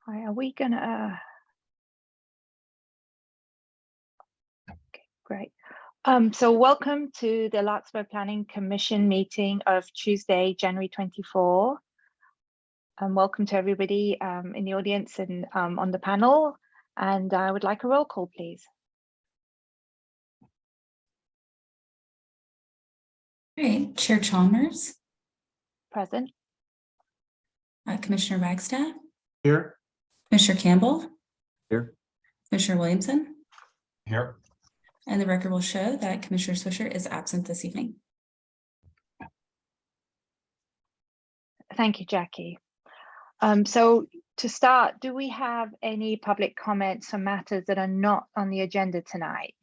Hi, are we gonna? Okay, great. So welcome to the Larkspur Planning Commission meeting of Tuesday, January 24. Welcome to everybody in the audience and on the panel. And I would like a roll call, please. Great. Chair Chalmers. Present. Commissioner Wagstaff. Here. Commissioner Campbell. Here. Commissioner Williamson. Here. And the record will show that Commissioner Swisher is absent this evening. Thank you, Jackie. So to start, do we have any public comments on matters that are not on the agenda tonight?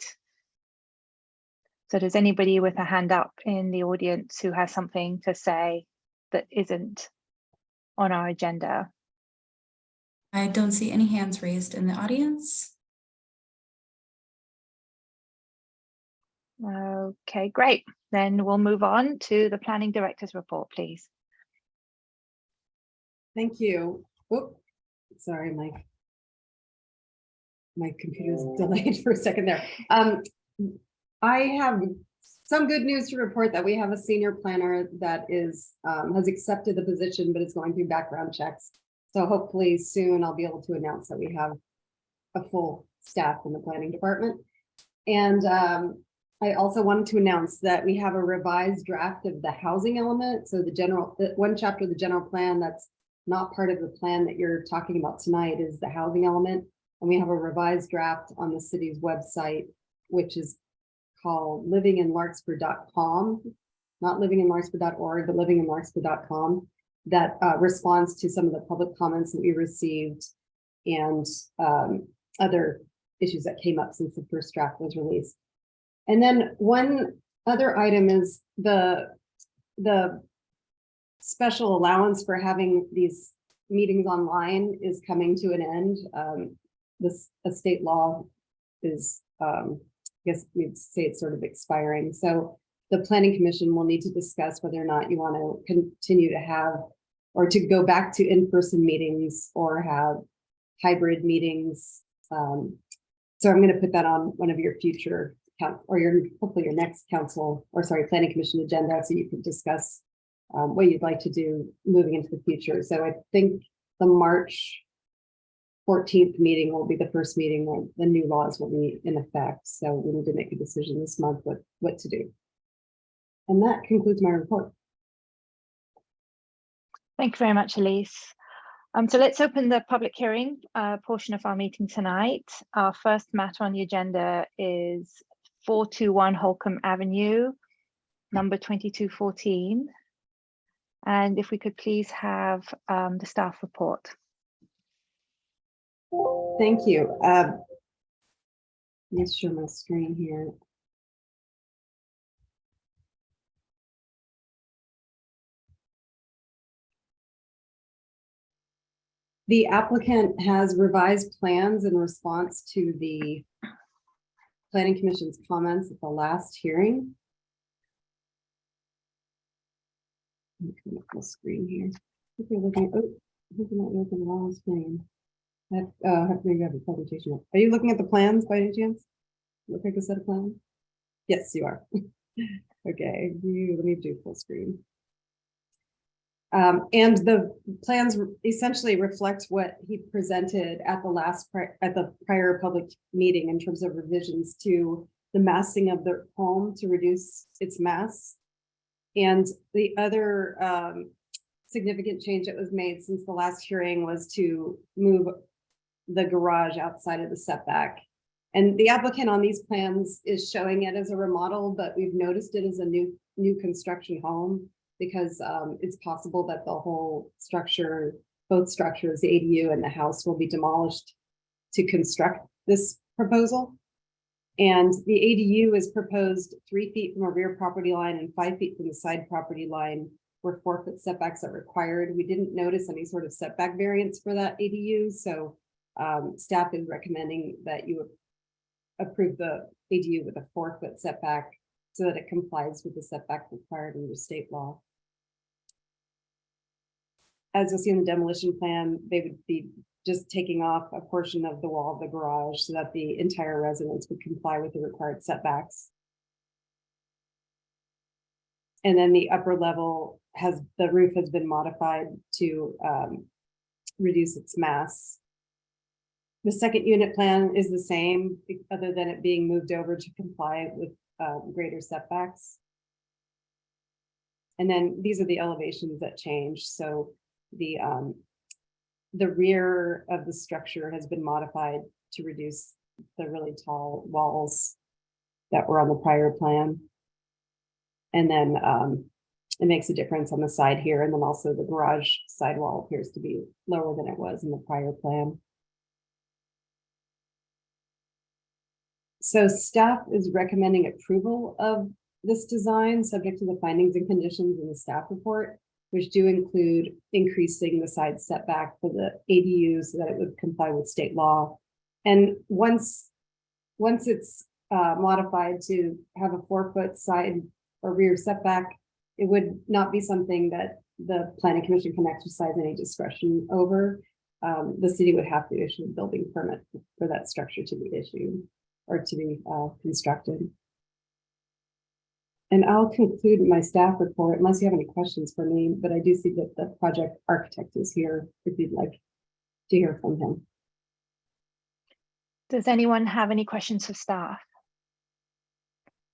So does anybody with a hand up in the audience who has something to say that isn't on our agenda? I don't see any hands raised in the audience. Okay, great. Then we'll move on to the planning director's report, please. Thank you. Oh, sorry, my computer's delayed for a second there. I have some good news to report that we have a senior planner that is has accepted the position, but is going through background checks. So hopefully soon I'll be able to announce that we have a full staff in the planning department. And I also wanted to announce that we have a revised draft of the housing element. So the one chapter of the general plan that's not part of the plan that you're talking about tonight is the housing element. And we have a revised draft on the city's website, which is called livinginlarkspur.com, not livinginlarkspur.org, but livinginlarkspur.com, that responds to some of the public comments that we received and other issues that came up since the first draft was released. And then one other item is the special allowance for having these meetings online is coming to an end. A state law is, I guess we'd say it's sort of expiring. So the Planning Commission will need to discuss whether or not you want to continue to have or to go back to in-person meetings or have hybrid meetings. So I'm going to put that on one of your future or hopefully your next Planning Commission agenda, so you can discuss what you'd like to do moving into the future. So I think the March 14th meeting will be the first meeting where the new laws will be in effect. So we need to make a decision this month what to do. And that concludes my report. Thank you very much, Elise. So let's open the public hearing portion of our meeting tonight. Our first matter on the agenda is 421 Holcomb Avenue, number 2214. And if we could please have the staff report. Thank you. Let's show my screen here. The applicant has revised plans in response to the Planning Commission's comments at the last hearing. Let me come up full screen here. If you're looking, oh, I think I'm not looking at the wrong screen. Maybe have a presentation. Are you looking at the plans by any chance? Look like a set of plans? Yes, you are. Okay, let me do full screen. And the plans essentially reflect what he presented at the prior public meeting in terms of revisions to the massing of the home to reduce its mass. And the other significant change that was made since the last hearing was to move the garage outside of the setback. And the applicant on these plans is showing it as a remodel, but we've noticed it as a new construction home because it's possible that the whole structure, both structures, the ADU and the house, will be demolished to construct this proposal. And the ADU is proposed 3 feet from a rear property line and 5 feet from the side property line, where 4-foot setbacks are required. We didn't notice any sort of setback variance for that ADU, so staff is recommending that you approve the ADU with a 4-foot setback so that it complies with the setback required under state law. as you'll see in the demolition plan, they would be just taking off a portion of the wall of the garage so that the entire residence would comply with the required setbacks. And then the upper level the roof has been modified to reduce its mass. The second unit plan is the same, other than it being moved over to comply with greater setbacks. And then these are the elevations that change. So the rear of the structure has been modified to reduce the really tall walls that were on the prior plan. And then it makes a difference on the side here. And then also the garage sidewall appears to be lower than it was in the prior plan. So staff is recommending approval of this design, subject to the findings and conditions in the staff report, which do include increasing the side setback for the ADU so that it would comply with state law. And once it's modified to have a 4-foot side or rear setback, it would not be something that the planning commission can exercise any discretion over. The city would have to issue a building permit for that structure to be issued or to be constructed. And I'll conclude my staff report unless you have any questions for me, but I do see that the project architect is here if you'd like to hear from him. Does anyone have any questions for staff?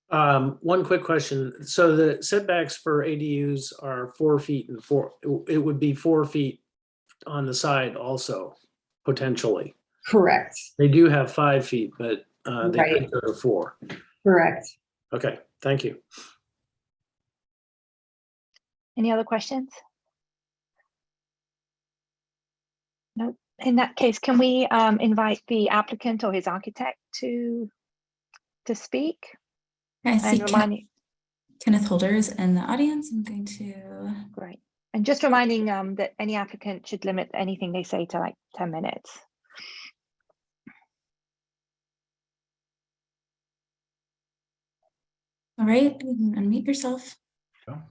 One quick question. So the setbacks for ADUs are 4 feet and it would be 4 feet on the side also, potentially. Correct. They do have 5 feet, but they Right. could go to 4. Correct. Okay, thank you. Any other questions? Nope. In that case, can we invite the applicant or his architect to speak? I see And remind you, Kenneth Holders in the audience. I'm going to. great. And just reminding that any applicant should limit anything they say to like 10 minutes. All right, you can unmute yourself. Sure.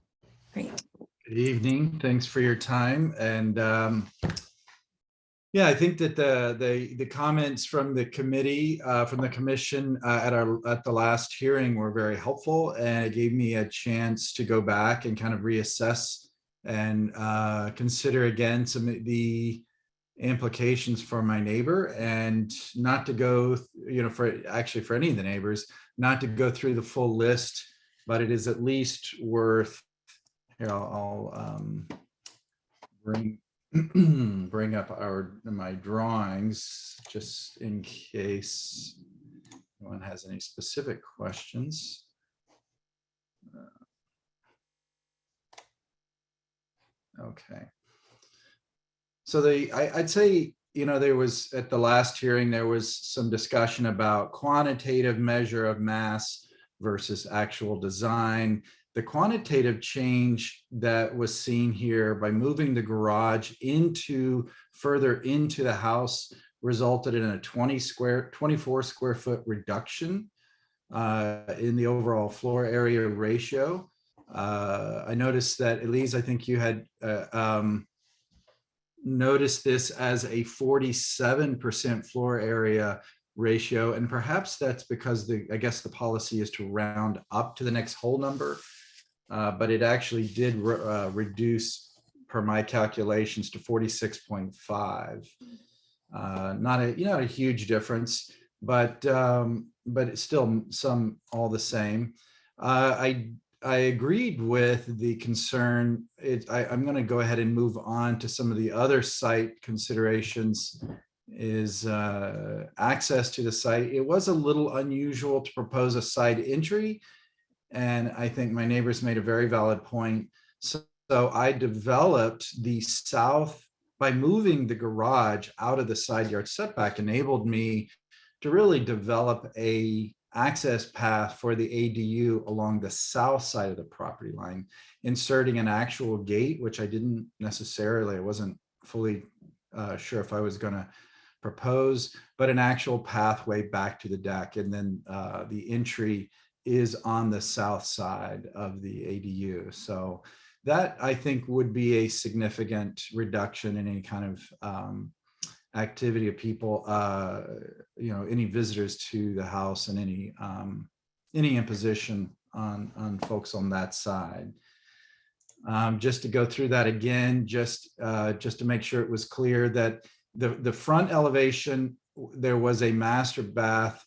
Great. Good evening. Thanks for your time. And yeah, I think that the comments from the committee, from the commission at the last hearing were very helpful, and it gave me a chance to go back and kind of reassess and consider again some of the implications for my neighbor, and not to go, for any of the neighbors, not to go through the full list, but it is at least worth. Here, I'll bring up my drawings just in case anyone has any specific questions. Okay. So I'd say, there was at the last hearing, there was some discussion about quantitative measure of mass versus actual design. The quantitative change that was seen here by moving the garage further into the house resulted in a 24 square foot reduction in the overall floor area ratio. I noticed that, Elise, I think you had noticed this as a 47% floor area ratio, and perhaps that's because I guess the policy is to round up to the next whole number. But it actually did reduce, per my calculations, to 46.5. Not a huge difference, but it's still all the same. I agreed with the concern. I'm going to go ahead and move on to some of the other site considerations. Is access to the site. It was a little unusual to propose a side entry, and I think my neighbors made a very valid point. So I developed the south, by moving the garage out of the side yard setback, enabled me to really develop a access path for the ADU along the south side of the property line, inserting an actual gate, which I wasn't fully sure if I was going to propose, but an actual pathway back to the deck. And then the entry is on the south side of the ADU. So that I think would be a significant reduction in any kind of activity of people, any visitors to the house, and any imposition on folks on that side. Just to go through that again, just to make sure it was clear that the front elevation, there was a master bath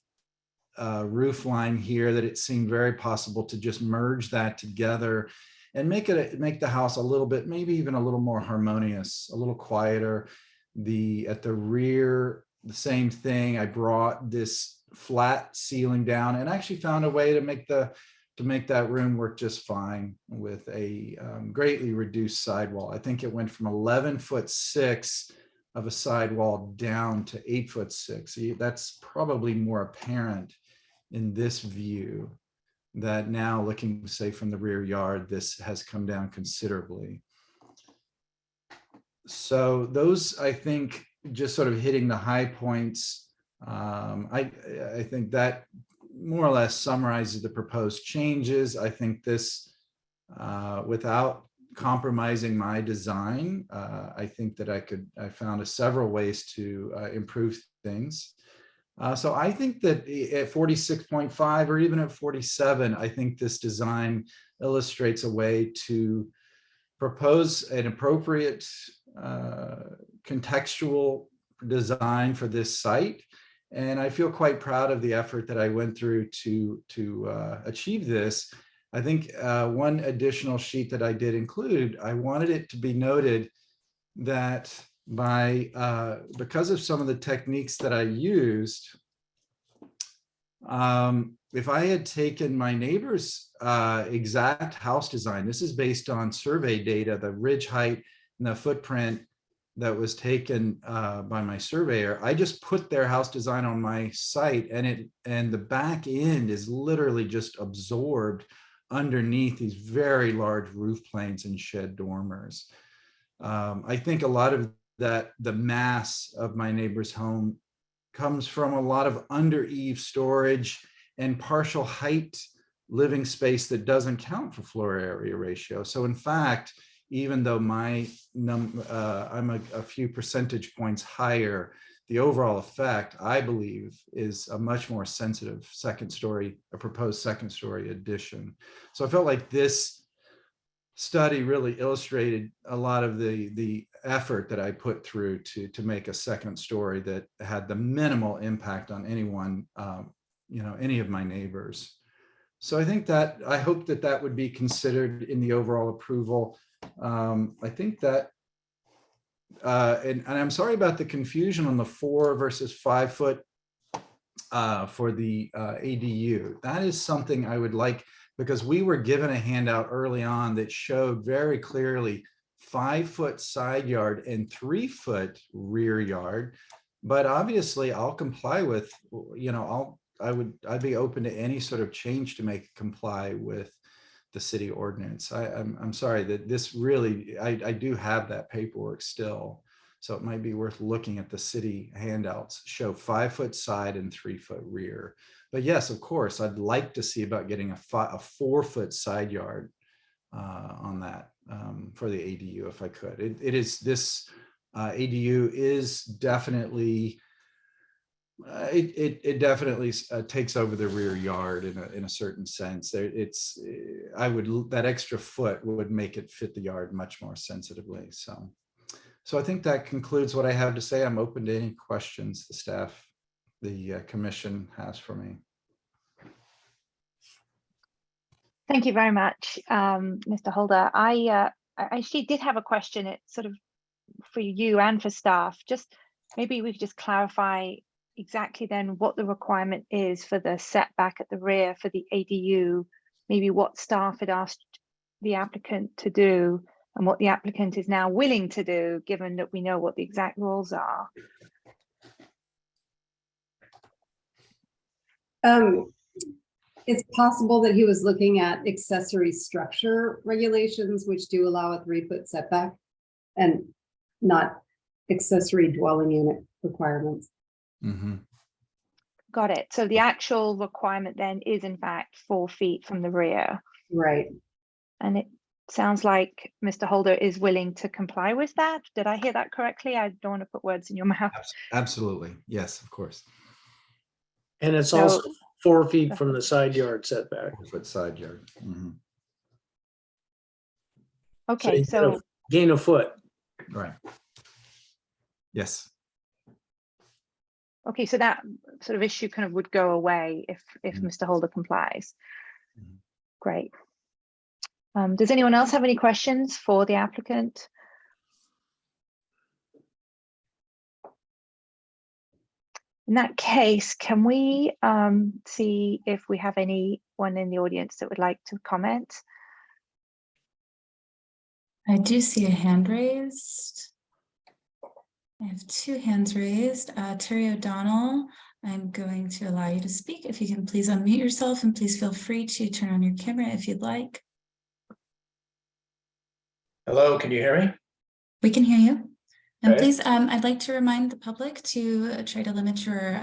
roof line here that it seemed very possible to just merge that together and make the house a little bit, maybe even a little more harmonious, a little quieter. At the rear, the same thing. I brought this flat ceiling down and actually found a way to make that room work just fine with a greatly reduced sidewall. I think it went from 11'6" of a sidewall down to 8'6". That's probably more apparent in this view, that now looking, say, from the rear yard, this has come down considerably. So those, I think, just sort of hitting the high points. I think that more or less summarizes the proposed changes. I think this, without compromising my design, I think that I found several ways to improve things. So I think that at 46.5 or even at 47, I think this design illustrates a way to propose an appropriate contextual design for this site. And I feel quite proud of the effort that I went through to achieve this. I think one additional sheet that I did include, I wanted it to be noted that because of some of the techniques that I used, if I had taken my neighbor's exact house design, this is based on survey data, the ridge height and the footprint that was taken by my surveyor, I just put their house design on my site, and the back end is literally just absorbed underneath these very large roof planes and shed dormers. I think a lot of that, the mass of my neighbor's home comes from a lot of under eave storage and partial height living space that doesn't count for floor area ratio. So in fact, even though I'm a few percentage points higher, the overall effect, I believe, is a much more sensitive proposed second story addition. So I felt like this study really illustrated a lot of the effort that I put through to make a second story that had the minimal impact on anyone, any of my neighbors. So I hope that would be considered in the overall approval. I think that, and I'm sorry about the confusion on the 4 versus 5 foot for the ADU. That is something I would like, because we were given a handout early on that showed very clearly 5 foot side yard and 3 foot rear yard. But obviously I'll comply with, I'd be open to any sort of change to make it comply with the city ordinance. I'm sorry that this really, I do have that paperwork still. So it might be worth looking at the city handouts, show 5 foot side and 3 foot rear. But yes, of course, I'd like to see about getting a 4 foot side yard on that for the ADU if I could. This ADU is definitely, it definitely takes over the rear yard in a certain sense. That extra foot would make it fit the yard much more sensitively. So I think that concludes what I have to say. I'm open to any questions the commission has for me. Thank you very much, Mr. Holder. I actually did have a question. It's sort of for you and for staff. Just maybe we could just clarify exactly then what the requirement is for the setback at the rear for the ADU, maybe what staff had asked the applicant to do and what the applicant is now willing to do, given that we know what the exact rules are. It's possible that he was looking at accessory structure regulations, which do allow a 3 foot setback, and not accessory dwelling unit requirements. Mm-hmm. Got it. So the actual requirement then is in fact 4 feet from the rear. Right. And it sounds like Mr. Holder is willing to comply with that. Did I hear that correctly? I don't want to put words in your mouth. Absolutely. Yes, of course. And it's So- also 4 feet from the side yard setback. 4-foot side yard. Mhm. Okay, you so gain a foot. Right. Yes. okay, so that sort of issue kind of would go away if Mhm. Mr. Holder complies. Mhm. Great. Does anyone else have any questions for the applicant? In that case, can we see if we have anyone in the audience that would like to comment? I do see a hand raised. I have 2 hands raised. Terry O'Donnell, I'm going to allow you to speak. If you can please unmute yourself and please feel free to turn on your camera if you'd like. Hello, can you hear me? We can hear you. And Okay. please, I'd like to remind the public to try to limit your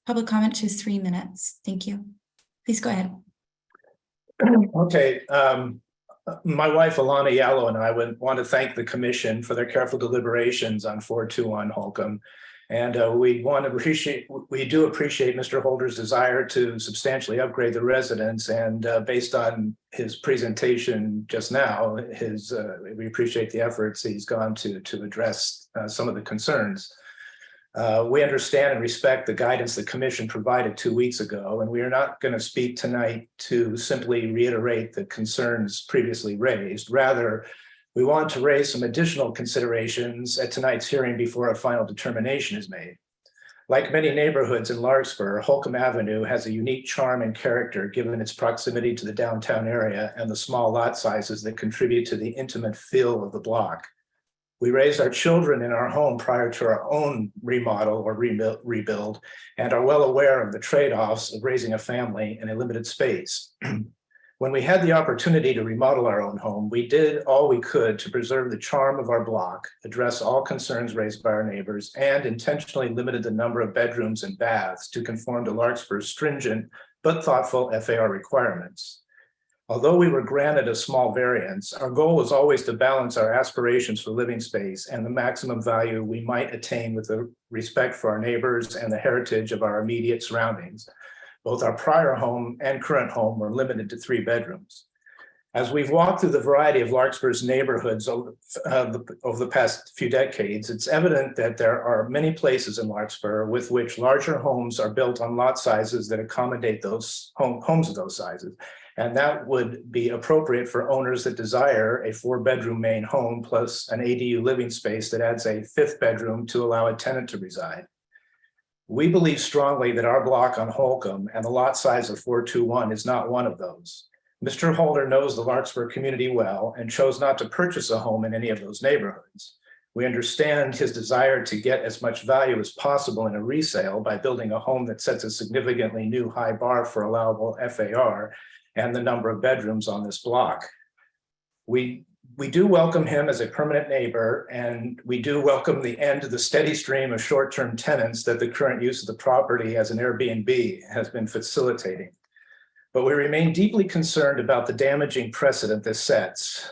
public comment to 3 minutes. Thank you. Please go ahead. Okay, my wife Alana Yallo and I would want to thank the commission for their careful deliberations on 421 Holcomb. And we do appreciate Mr. Holder's desire to substantially upgrade the residence. And based on his presentation just now, we appreciate the efforts he's gone to address some of the concerns. We understand and respect the guidance the commission provided 2 weeks ago, and we are not going to speak tonight to simply reiterate the concerns previously raised. Rather, we want to raise some additional considerations at tonight's hearing before a final determination is made. Like many neighborhoods in Larkspur, Holcomb Avenue has a unique charm and character given its proximity to the downtown area and the small lot sizes that contribute to the intimate feel of the block. We raised our children in our home prior to our own remodel or rebuild and are well aware of the trade-offs of raising a family in a limited space. When we had the opportunity to remodel our own home, we did all we could to preserve the charm of our block, address all concerns raised by our neighbors, and intentionally limited the number of bedrooms and baths to conform to Larkspur's stringent but thoughtful FAR requirements. Although we were granted a small variance, our goal was always to balance our aspirations for living space and the maximum value we might attain with the respect for our neighbors and the heritage of our immediate surroundings. Both our prior home and current home were limited to 3 bedrooms. As we've walked through the variety of Larkspur's neighborhoods over the past few decades, it's evident that there are many places in Larkspur with which larger homes are built on lot sizes that accommodate those homes of those sizes. And that would be appropriate for owners that desire a 4-bedroom main home plus an ADU living space that adds a 5th bedroom to allow a tenant to reside. We believe strongly that our block on Holcomb and the lot size of 421 is not one of those. Mr. Holder knows the Larkspur community well and chose not to purchase a home in any of those neighborhoods. We understand his desire to get as much value as possible in a resale by building a home that sets a significantly new high bar for allowable FAR and the number of bedrooms on this block. We do welcome him as a permanent neighbor, and we do welcome the end of the steady stream of short-term tenants that the current use of the property as an Airbnb has been facilitating. But we remain deeply concerned about the damaging precedent this sets.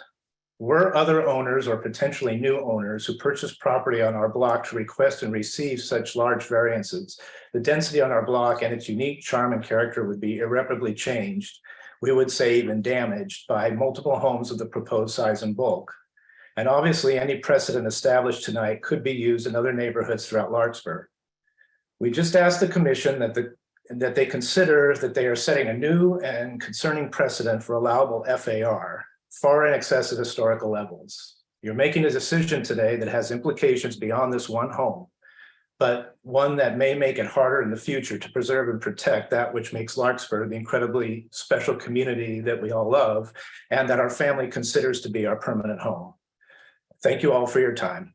Were other owners or potentially new owners who purchase property on our block to request and receive such large variances, the density on our block and its unique charm and character would be irreparably changed. We would say even damaged by multiple homes of the proposed size and bulk. And obviously any precedent established tonight could be used in other neighborhoods throughout Larkspur. We just asked the commission that they consider that they are setting a new and concerning precedent for allowable FAR, far in excess of historical levels. You're making a decision today that has implications beyond this one home, but one that may make it harder in the future to preserve and protect that which makes Larkspur the incredibly special community that we all love and that our family considers to be our permanent home. Thank you all for your time.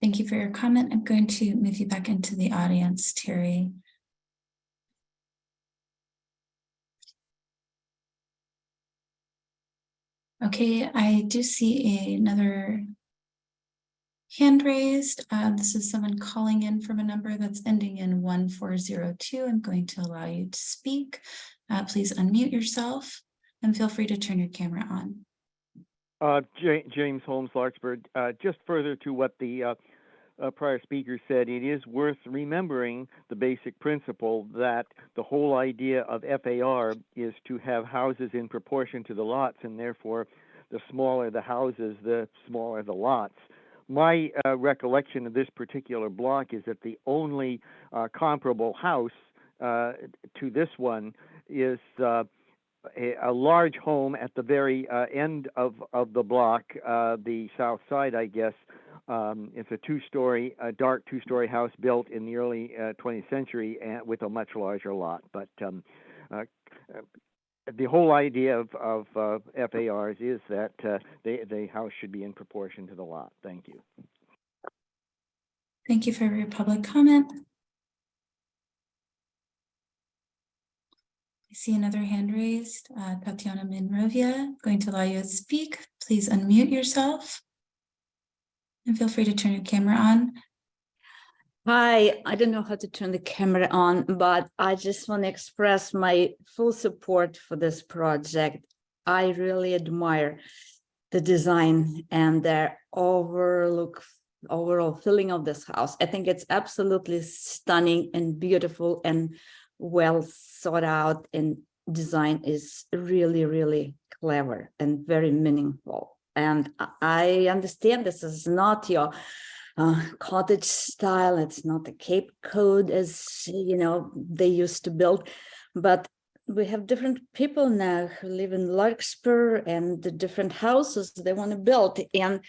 Thank you for your comment. I'm going to move you back into the audience, Terry. Okay, I do see another hand raised. This is someone calling in from a number that's ending in 1402. I'm going to allow you to speak. Please unmute yourself and feel free to turn your camera on. James Holmes, Larkspur. Just further to what the prior speaker said, it is worth remembering the basic principle that the whole idea of FAR is to have houses in proportion to the lots, and therefore the smaller the houses, the smaller the lots. My recollection of this particular block is that the only comparable house to this one is a large home at the very end of the block, the south side, I guess. It's a two-story, dark two-story house built in the early 20th century and with a much larger lot. But the whole idea of FARs is that the house should be in proportion to the lot. Thank you. Thank you for your public comment. I see another hand raised. Tatiana Minrovia, going to allow you to speak. Please unmute yourself. And feel free to turn your camera on. Hi, I don't know how to turn the camera on, but I just want to express my full support for this project. I really admire the design and the overall feeling of this house. I think it's absolutely stunning and beautiful and well thought out, and design is really, really clever and very meaningful. And I understand this is not your cottage style. It's not the Cape Cod as they used to build, but we have different people now who live in Larkspur and the different houses they want to build. And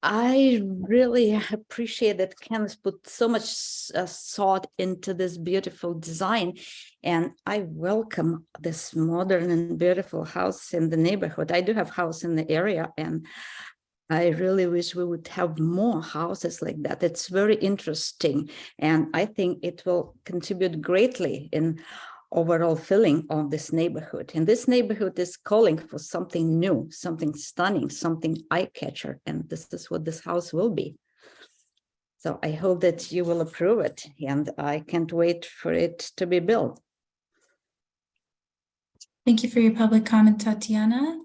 I really appreciate that Ken has put so much thought into this beautiful design, and I welcome this modern and beautiful house in the neighborhood. I do have house in the area, and I really wish we would have more houses like that. It's very interesting, and I think it will contribute greatly in overall feeling of this neighborhood. And this neighborhood is calling for something new, something stunning, something eye-catcher, and this is what this house will be. So I hope that you will approve it, and I can't wait for it to be built. Thank you for your public comment, Tatiana.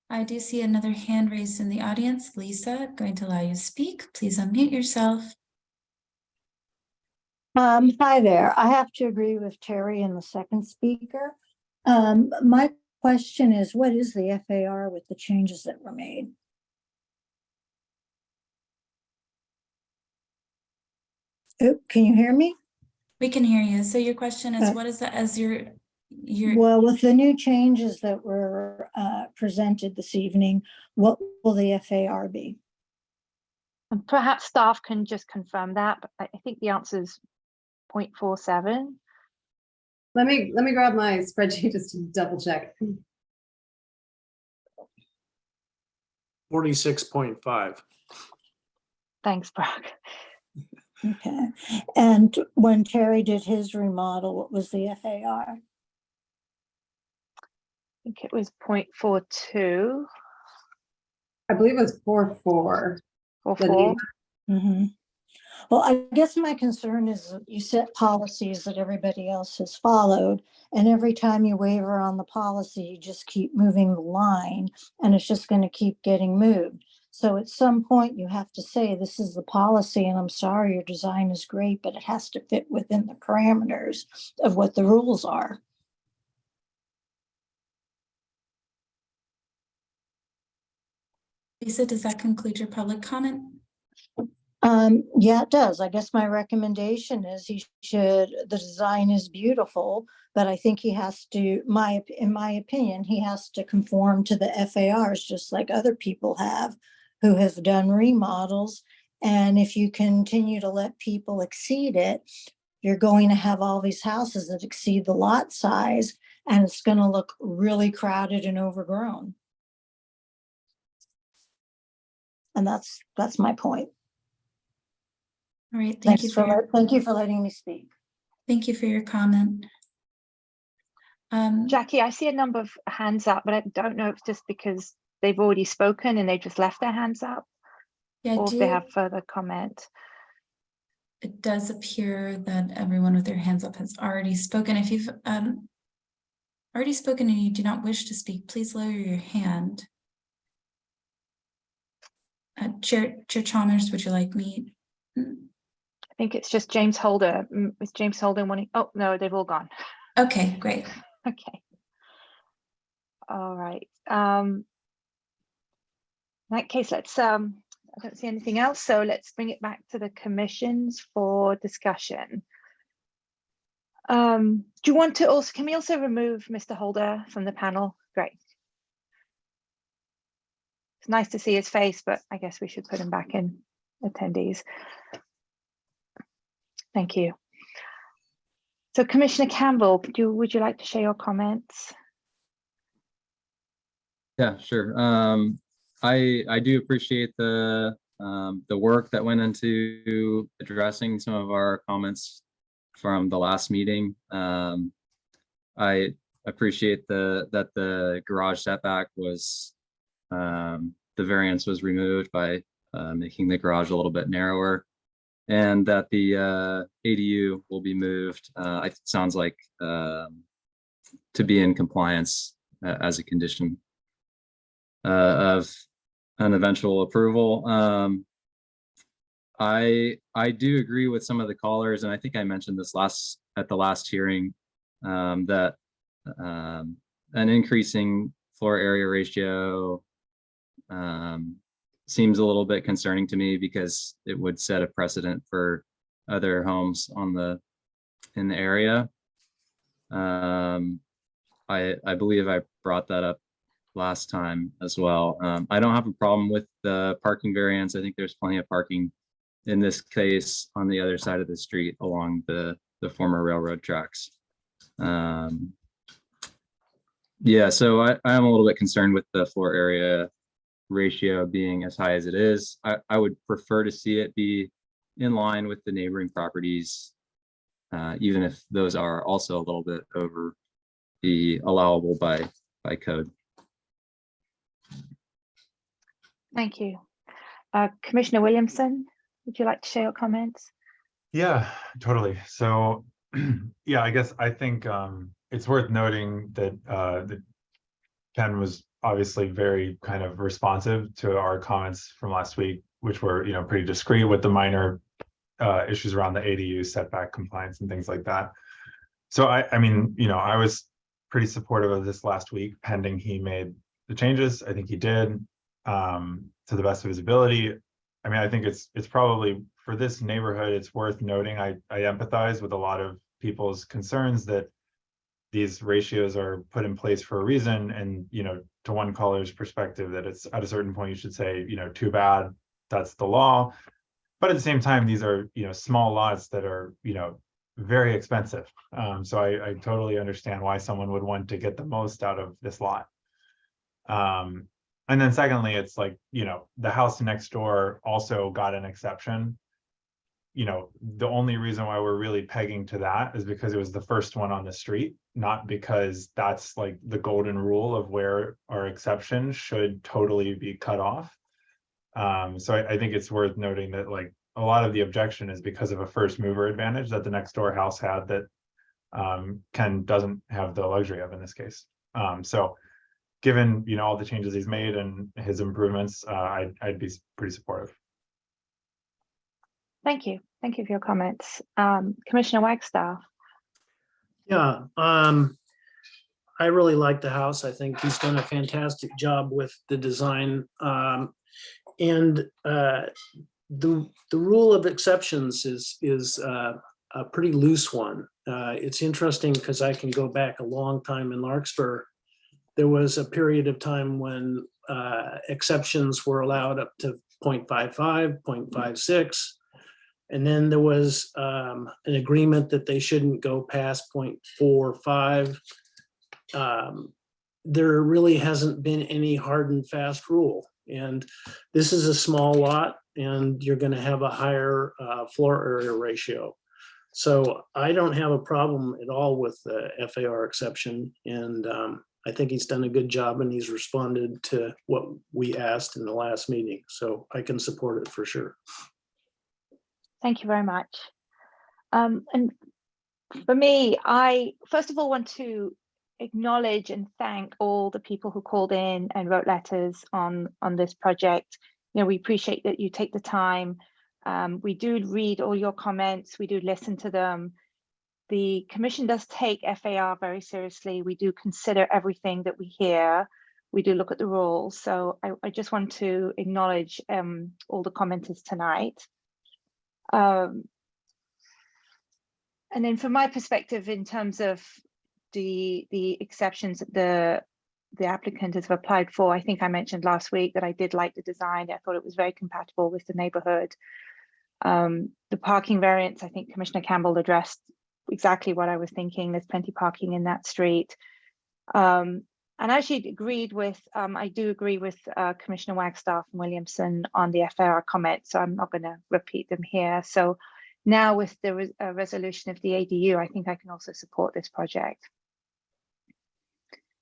I do see another hand raised in the audience. Lisa, going to allow you to speak. Please unmute yourself. Hi there. I have to agree with Terry and the second speaker. My question is, what is the FAR with the changes that were made? Oh, can you hear me? We can hear you. So your question is, what is that as your Well, with the new changes that were presented this evening, what will the FAR be? And perhaps staff can just confirm that, but I think the answer is 0.47. Let me grab my spreadsheet just to double check. 46.5. Thanks, Brock. Okay. And when Terry did his remodel, what was the FAR? I think it was 0.42 I believe it was 4.4. or The 4. Mm-hmm. Well, I guess my concern is that you set policies that everybody else has followed, and every time you waver on the policy, you just keep moving the line, and it's just going to keep getting moved. So at some point, you have to say, this is the policy, and I'm sorry, your design is great, but it has to fit within the parameters of what the rules are. Lisa, does that conclude your public comment? Yeah, it does. I guess my recommendation is the design is beautiful, but I think he has to, in my opinion, he has to conform to the FARs, just like other people have who have done remodels. And if you continue to let people exceed it, you're going to have all these houses that exceed the lot size, and it's going to look really crowded and overgrown. And that's my point. All right, thank you for letting me speak. Thank you for your comment. Jackie, I see a number of hands up, but I don't know if it's just because they've already spoken and they just left their hands up, or if they have further comment. It does appear that everyone with their hands up has already spoken. If you've already spoken and you do not wish to speak, please lower your hand. Chair Chalmers, would you like me? I think it's just James Holder. Is James Holder wanting? Oh, no, they've all gone. Okay, great. Okay. All right. In that case, let's, I don't see anything else. So let's bring it back to the commissions for discussion. Do you want to also, can we also remove Mr. Holder from the panel? Great. It's nice to see his face, but I guess we should put him back in attendees. Thank you. So Commissioner Campbell, would you like to share your comments? Yeah, sure. I do appreciate the work that went into addressing some of our comments from the last meeting. I appreciate that the garage setback was the variance was removed by making the garage a little bit narrower, and that the ADU will be moved. It sounds like to be in compliance as a condition of an eventual approval. I do agree with some of the callers, and I think I mentioned this at the last hearing, that an increasing floor area ratio seems a little bit concerning to me, because it would set a precedent for other homes in the area. I believe I brought that up last time as well. I don't have a problem with the parking variance. I think there's plenty of parking in this case on the other side of the street along the former railroad tracks. Yeah, so I am a little bit concerned with the floor area ratio being as high as it is. I would prefer to see it be in line with the neighboring properties, even if those are also a little bit over the allowable by code. Thank you. Commissioner Williamson, would you like to share your comments? Yeah, totally. So, yeah, I think it's worth noting that Ken was obviously very kind of responsive to our comments from last week, which were, pretty discreet with the minor issues around the ADU setback compliance and things like that. So I mean, I was pretty supportive of this last week, pending he made the changes. I think he did, to the best of his ability. I mean, I think it's probably, for this neighborhood, it's worth noting, I empathize with a lot of people's concerns that these ratios are put in place for a reason. And, to one caller's perspective, that it's at a certain point, you should say, too bad, that's the law. But at the same time, these are, small lots that are, very expensive. So I totally understand why someone would want to get the most out of this lot. And then secondly, it's like, the house next door also got an exception. The only reason why we're really pegging to that is because it was the first one on the street, not because that's like the golden rule of where our exception should totally be cut off. So I think it's worth noting that, like, a lot of the objection is because of a first mover advantage that the next door house had that Ken doesn't have the luxury of in this case. So given, all the changes he's made and his improvements, I'd be pretty supportive. Thank you. Thank you for your comments. Commissioner Wagstaff. Yeah, I really like the house. I think he's done a fantastic job with the design. And the rule of exceptions is a pretty loose one. It's interesting because I can go back a long time in Larkspur. There was a period of time when exceptions were allowed up to 0.55, 0.56. And then there was an agreement that they shouldn't go past 0.45. There really hasn't been any hard and fast rule. And this is a small lot, and you're going to have a higher floor area ratio. So I don't have a problem at all with the FAR exception. And I think he's done a good job, and he's responded to what we asked in the last meeting. So I can support it for sure. Thank you very much. And for me, I first of all want to acknowledge and thank all the people who called in and wrote letters on this project. You know, we appreciate that you take the time. We do read all your comments. We do listen to them. The commission does take FAR very seriously. We do consider everything that we hear. We do look at the rules. So I just want to acknowledge all the commenters tonight. And then from my perspective, in terms of the exceptions that the applicant has applied for, I think I mentioned last week that I did like the design. I thought it was very compatible with the neighborhood. The parking variance, I think Commissioner Campbell addressed exactly what I was thinking. There's plenty of parking in that street. And I actually agreed with, I do agree with Commissioner Wagstaff and Williamson on the FAR comments, so I'm not going to repeat them here. So now with the resolution of the ADU, I think I can also support this project.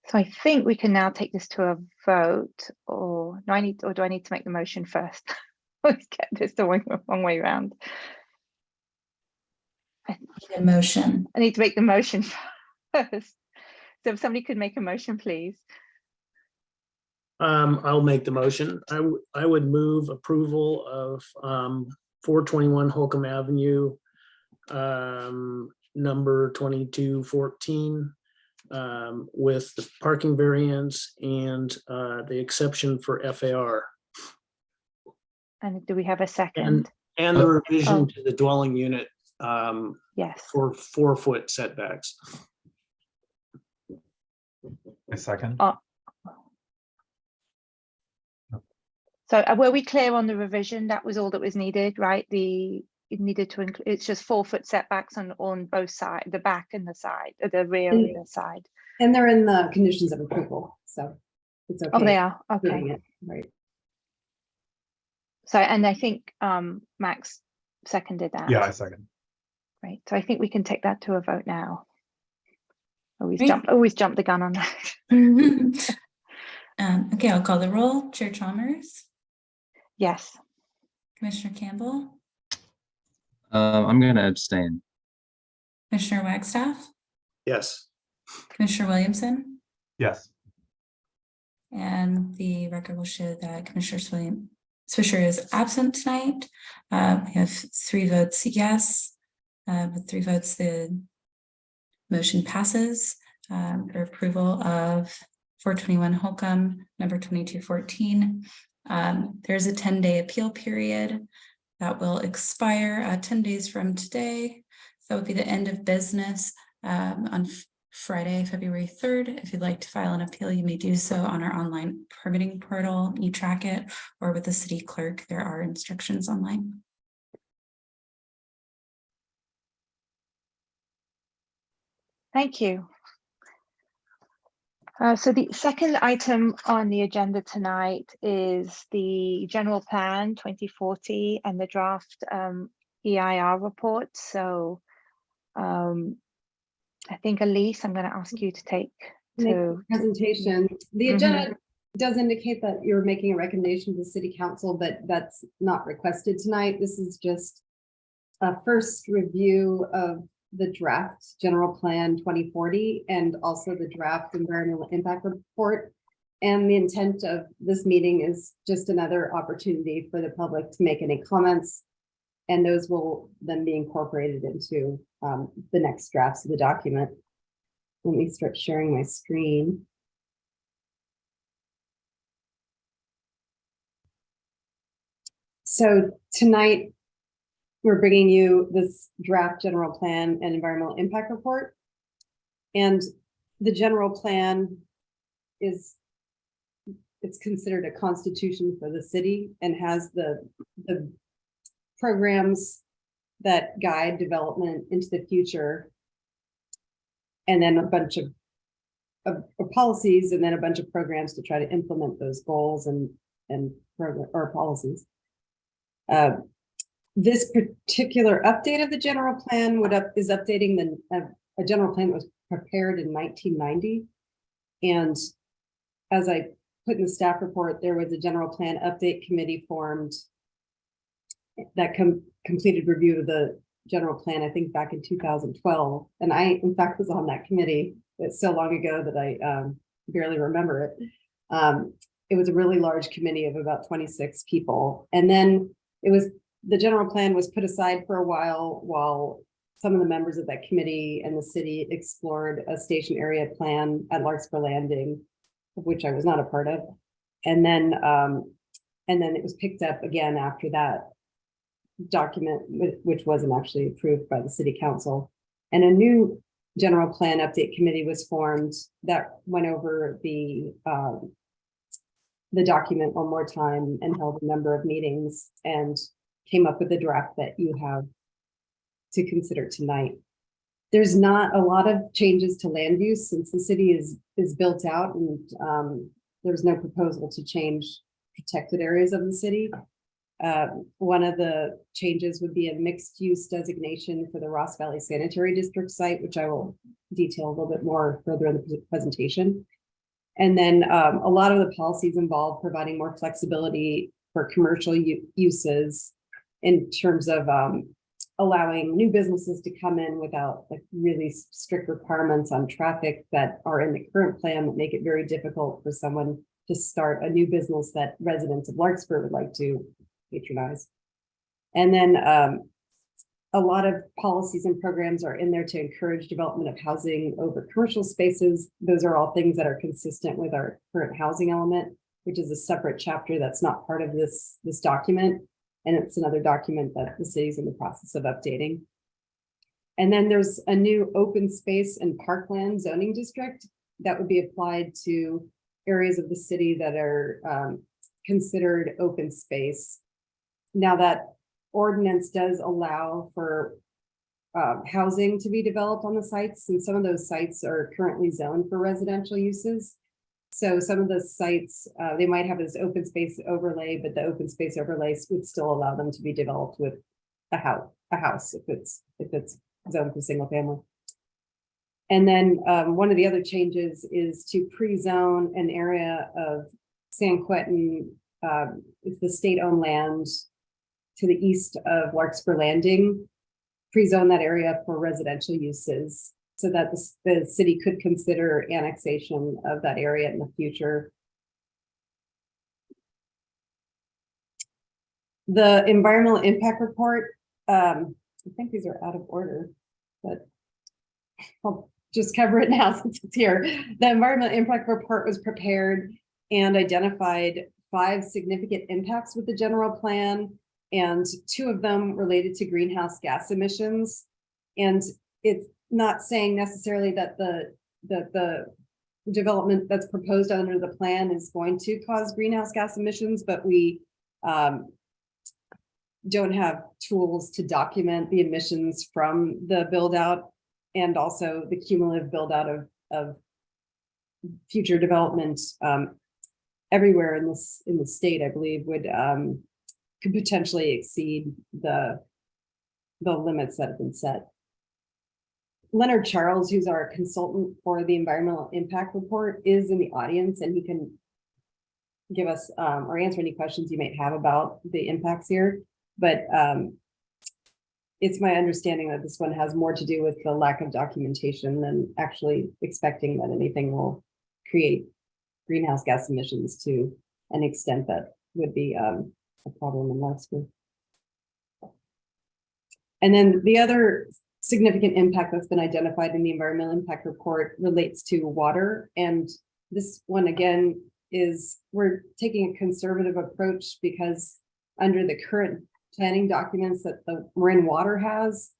So I think we can now take this to a vote, or do I need to make the motion first? Let's get this the wrong way around. A motion. I need to make the motion first. So if somebody could make a motion, please. I'll make the motion. I would move approval of 421 Holcomb Avenue, number 2214, with the parking variance and the exception for FAR. And do we have a second? And the revision to the dwelling unit yes. for 4-foot setbacks. A second. So were we clear on the revision? That was all that was needed, right? It needed to include, it's just 4-foot setbacks on both sides, the back and the side, the rear and the side. And they're in the conditions of approval, so it's okay. Oh, they are, okay. It, right. So, and I think Max seconded that. Yeah, I second. Right, so I think we can take that to a vote now. Always jump the gun on that. Okay, I'll call the roll. Chair Chalmers. Yes. Commissioner Campbell. I'm going to abstain. Commissioner Wagstaff. Yes. Commissioner Williamson. Yes. And the record will show that Commissioner Swisher is absent tonight. We have 3 votes yes. With 3 votes, the motion passes for approval of 421 Holcomb, number 2214. There's a 10-day appeal period that will expire 10 days from today. So that would be the end of business on Friday, February 3rd. If you'd like to file an appeal, you may do so on our online permitting portal, eTrack It, or with the city clerk. There are instructions online. Thank you. So the second item on the agenda tonight is the general plan 2040 and the draft EIR report. So I think Elise, I'm going to ask you to take the presentation. The agenda does indicate that you're making a recommendation to the city council, but that's not requested tonight. This is just a first review of the draft general plan 2040 and also the draft environmental impact report. And the intent of this meeting is just another opportunity for the public to make any comments, and those will then be incorporated into the next drafts of the document. Let me start sharing my screen. So tonight, we're bringing you this draft general plan and environmental impact report. And the general plan it's considered a constitution for the city and has the programs that guide development into the future. And then a bunch of policies, and then a bunch of programs to try to implement those goals and program or policies. This particular update of the general plan is updating a general plan that was prepared in 1990. And as I put in the staff report, there was a general plan update committee formed that completed review of the general plan, I think back in 2012. And I, in fact, was on that committee. it's so long ago that I barely remember it. It was a really large committee of about 26 people. And then the general plan was put aside for a while some of the members of that committee and the city explored a station area plan at Larkspur Landing, of which I was not a part of. And then it was picked up again after that document, which wasn't actually approved by the city council. And a new general plan update committee was formed that went over the document one more time and held a number of meetings and came up with the draft that you have to consider tonight. There's not a lot of changes to land use since the city is built out, and there's no proposal to change protected areas of the city. One of the changes would be a mixed use designation for the Ross Valley Sanitary District site, which I will detail a little bit more further in the presentation. And then a lot of the policies involve providing more flexibility for commercial uses in terms of allowing new businesses to come in without like really strict requirements on traffic that are in the current plan that make it very difficult for someone to start a new business that residents of Larkspur would like to patronize. And then a lot of policies and programs are in there to encourage development of housing over commercial spaces. Those are all things that are consistent with our current housing element, which is a separate chapter that's not part of this document. And it's another document that the city's in the process of updating. And then there's a new open space and parkland zoning district that would be applied to areas of the city that are considered open space. Now that ordinance does allow for housing to be developed on the sites, and some of those sites are currently zoned for residential uses. So some of the sites, they might have this open space overlay, but the open space overlay would still allow them to be developed with a house if it's zoned for single family. And then one of the other changes is to pre-zone an area of San Quentin. It's the state-owned land to the east of Larkspur Landing, pre-zone that area for residential uses so that the city could consider annexation of that area in the future. The environmental impact report, I think these are out of order, but I'll just cover it now since it's here. The environmental impact report was prepared and identified 5 significant impacts with the general plan, and 2 of them related to greenhouse gas emissions. And it's not saying necessarily that the development that's proposed under the plan is going to cause greenhouse gas emissions, but we don't have tools to document the emissions from the build out and also the cumulative build out of future development everywhere in the state, I believe, could potentially exceed the limits that have been set. Leonard Charles, who's our consultant for the environmental impact report, is in the audience, and he can give us or answer any questions you might have about the impacts here. But it's my understanding that this one has more to do with the lack of documentation than actually expecting that anything will create greenhouse gas emissions to an extent that would be a problem in Larkspur. And then the other significant impact that's been identified in the environmental impact report relates to water. And this one again is we're taking a conservative approach because under the current planning documents that the Marin Water has,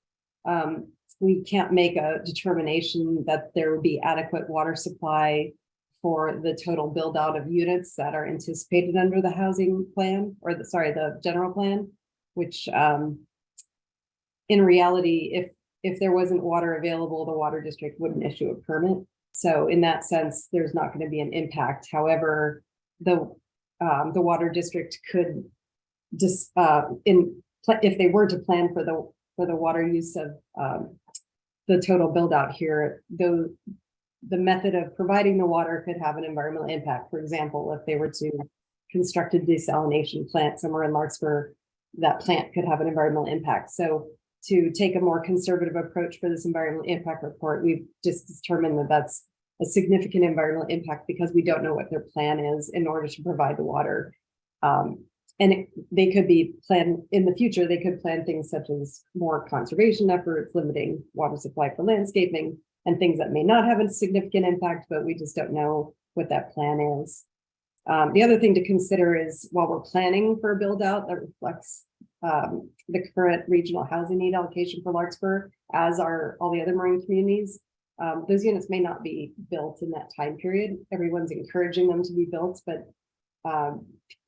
we can't make a determination that there would be adequate water supply for the total build out of units that are anticipated under the housing plan, or the general plan, which in reality, if there wasn't water available, the water district wouldn't issue a permit. So in that sense, there's not going to be an impact. However, the water district could just if they were to plan for the water use of the total build out here, the method of providing the water could have an environmental impact. For example, if they were to construct a desalination plant somewhere in Larkspur, that plant could have an environmental impact. So to take a more conservative approach for this environmental impact report. We've just determined that that's a significant environmental impact because we don't know what their plan is in order to provide the water. They could be planned in the future, they could plan things such as more conservation efforts, limiting water supply for landscaping, and things that may not have a significant impact, but we just don't know what that plan is. The other thing to consider is while we're planning for a build out that reflects the current regional housing need allocation for Larkspur, as are all the other marine communities, those units may not be built in that time period. Everyone's encouraging them to be built, but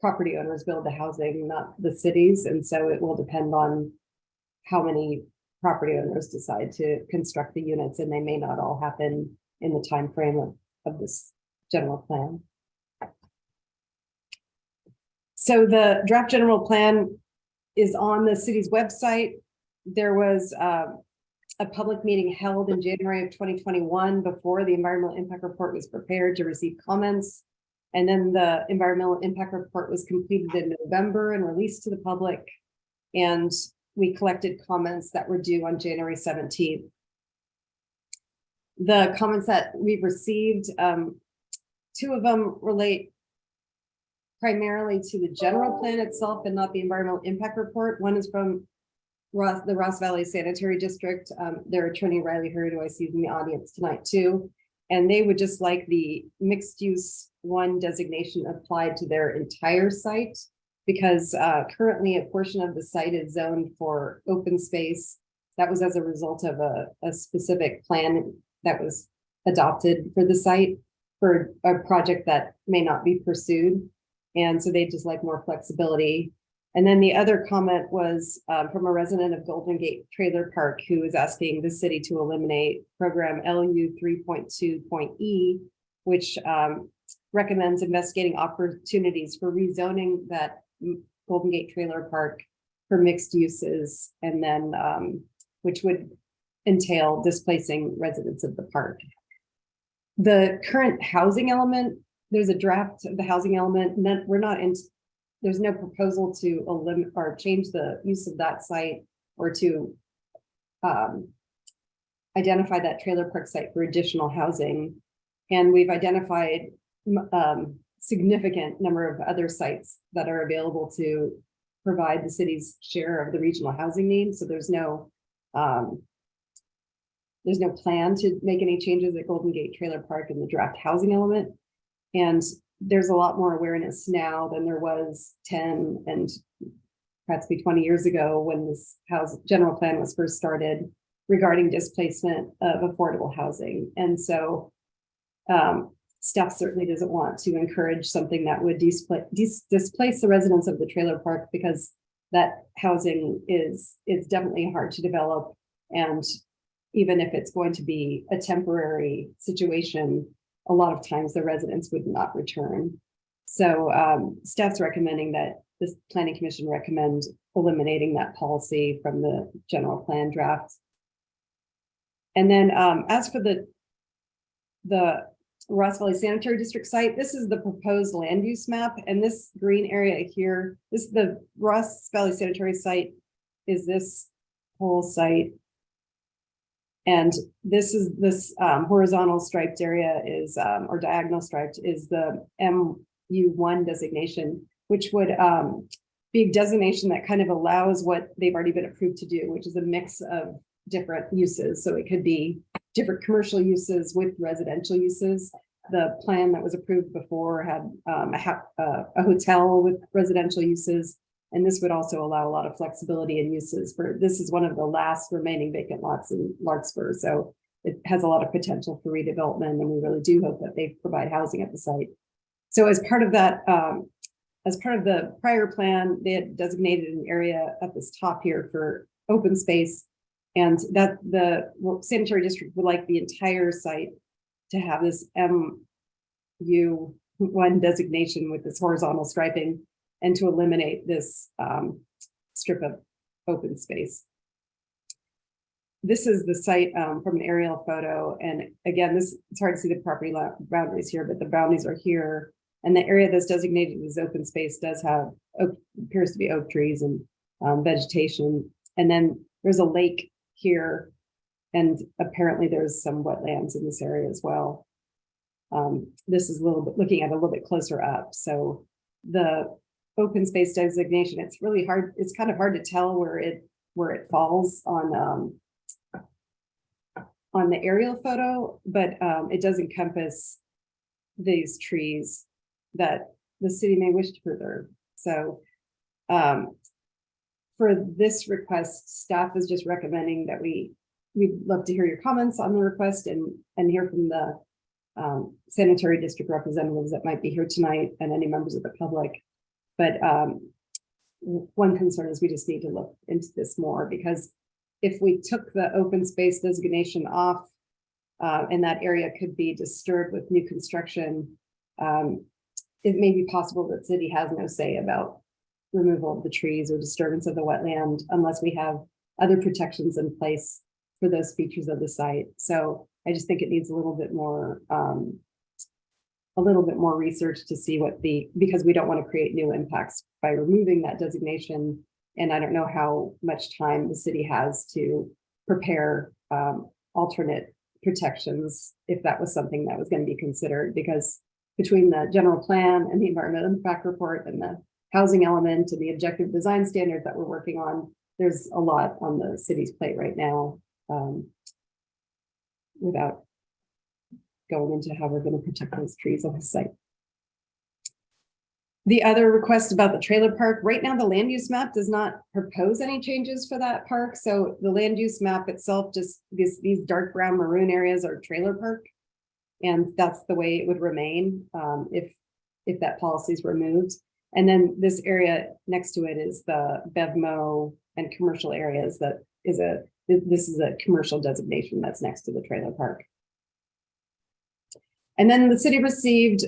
property owners build the housing, not the cities. And so it will depend on how many property owners decide to construct the units, and they may not all happen in the time frame of this general plan. So the draft general plan is on the city's website. There was a public meeting held in January of 2021 before the environmental impact report was prepared to receive comments. And then the environmental impact report was completed in November and released to the public. And we collected comments that were due on January 17th. The comments that we've received, two of them relate primarily to the general plan itself and not the environmental impact report. One is from the Ross Valley Sanitary District. Their attorney, Riley Hurd, who I see in the audience tonight too. And they would just like the mixed use 1 designation applied to their entire site, because currently a portion of the site is zoned for open space. That was as a result of a specific plan that was adopted for the site for a project that may not be pursued. And so they just like more flexibility. And then the other comment was from a resident of Golden Gate Trailer Park who is asking the city to eliminate program LU 3.2.E, which recommends investigating opportunities for rezoning that Golden Gate Trailer Park for mixed uses, and then which would entail displacing residents of the park. The current housing element, there's a draft of the housing element, and we're not in. There's no proposal to eliminate or change the use of that site or to identify that trailer park site for additional housing. And we've identified significant number of other sites that are available to provide the city's share of the regional housing needs. So there's no plan to make any changes at Golden Gate Trailer Park in the draft housing element. And there's a lot more awareness now than there was 10 and perhaps 20 years ago when this general plan was first started regarding displacement of affordable housing. And so staff certainly doesn't want to encourage something that would displace the residents of the trailer park, because that housing is definitely hard to develop. And even if it's going to be a temporary situation, a lot of times the residents would not return. So staff's recommending that this planning commission recommend eliminating that policy from the general plan draft. And then as for the Ross Valley Sanitary District site, this is the proposed land use map. And this green area here, this is the Ross Valley Sanitary site, is this whole site. And this horizontal striped area is, or diagonal striped, is the MU1 designation, which would be a designation that kind of allows what they've already been approved to do, which is a mix of different uses. So it could be different commercial uses with residential uses. The plan that was approved before had a hotel with residential uses. And this would also allow a lot of flexibility in uses. This is one of the last remaining vacant lots in Larkspur. So it has a lot of potential for redevelopment, and we really do hope that they provide housing at the site. So as part of that, as part of the prior plan, they had designated an area at this top here for open space, and that the sanitary district would like the entire site to have this MU1 designation with this horizontal striping, and to eliminate this strip of open space. This is the site from an aerial photo. And again, it's hard to see the property boundaries here, but the boundaries are here. And the area that's designated as open space does have, appears to be oak trees and vegetation. And then there's a lake here, and apparently there's some wetlands in this area as well. This is a little bit looking at a little bit closer up. So the open space designation, it's really hard. It's kind of hard to tell where it falls on the aerial photo, but it does encompass these trees that the city may wish to preserve. So for this request, staff is just recommending that we'd love to hear your comments on the request and hear from the sanitary district representatives that might be here tonight and any members of the public. But one concern is we just need to look into this more, because if we took the open space designation off and that area could be disturbed with new construction, it may be possible that city has no say about removal of the trees or disturbance of the wetland unless we have other protections in place for those features of the site. So I just think it needs a little bit more research to see because we don't want to create new impacts by removing that designation. And I don't know how much time the city has to prepare alternate protections if that was something that was going to be considered, because between the general plan and the environmental impact report and the housing element and the objective design standards that we're working on, there's a lot on the city's plate right now, without going into how we're going to protect those trees on the site. The other request about the trailer park, right now the land use map does not propose any changes for that park. So the land use map itself, just these dark brown maroon areas are trailer park. And that's the way it would remain if that policy is removed. And then this area next to it is the BevMo and commercial areas. This is a commercial designation that's next to the trailer park. And then the city received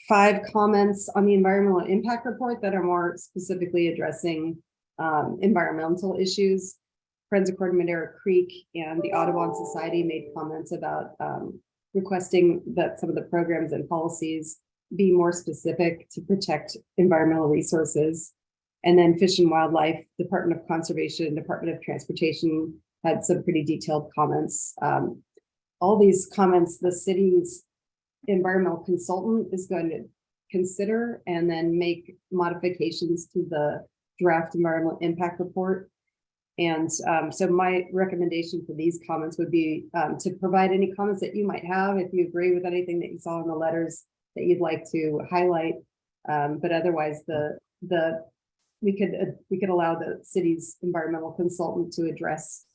5 comments on the environmental impact report that are more specifically addressing environmental issues. Friends of Madera Creek and the Audubon Society made comments about requesting that some of the programs and policies be more specific to protect environmental resources. And then Fish and Wildlife, Department of Conservation, Department of Transportation had some pretty detailed comments. All these comments, the city's environmental consultant is going to consider and then make modifications to the draft environmental impact report. And so my recommendation for these comments would be to provide any comments that you might have if you agree with anything that you saw in the letters that you'd like to highlight. But otherwise, we could allow the city's environmental consultant to address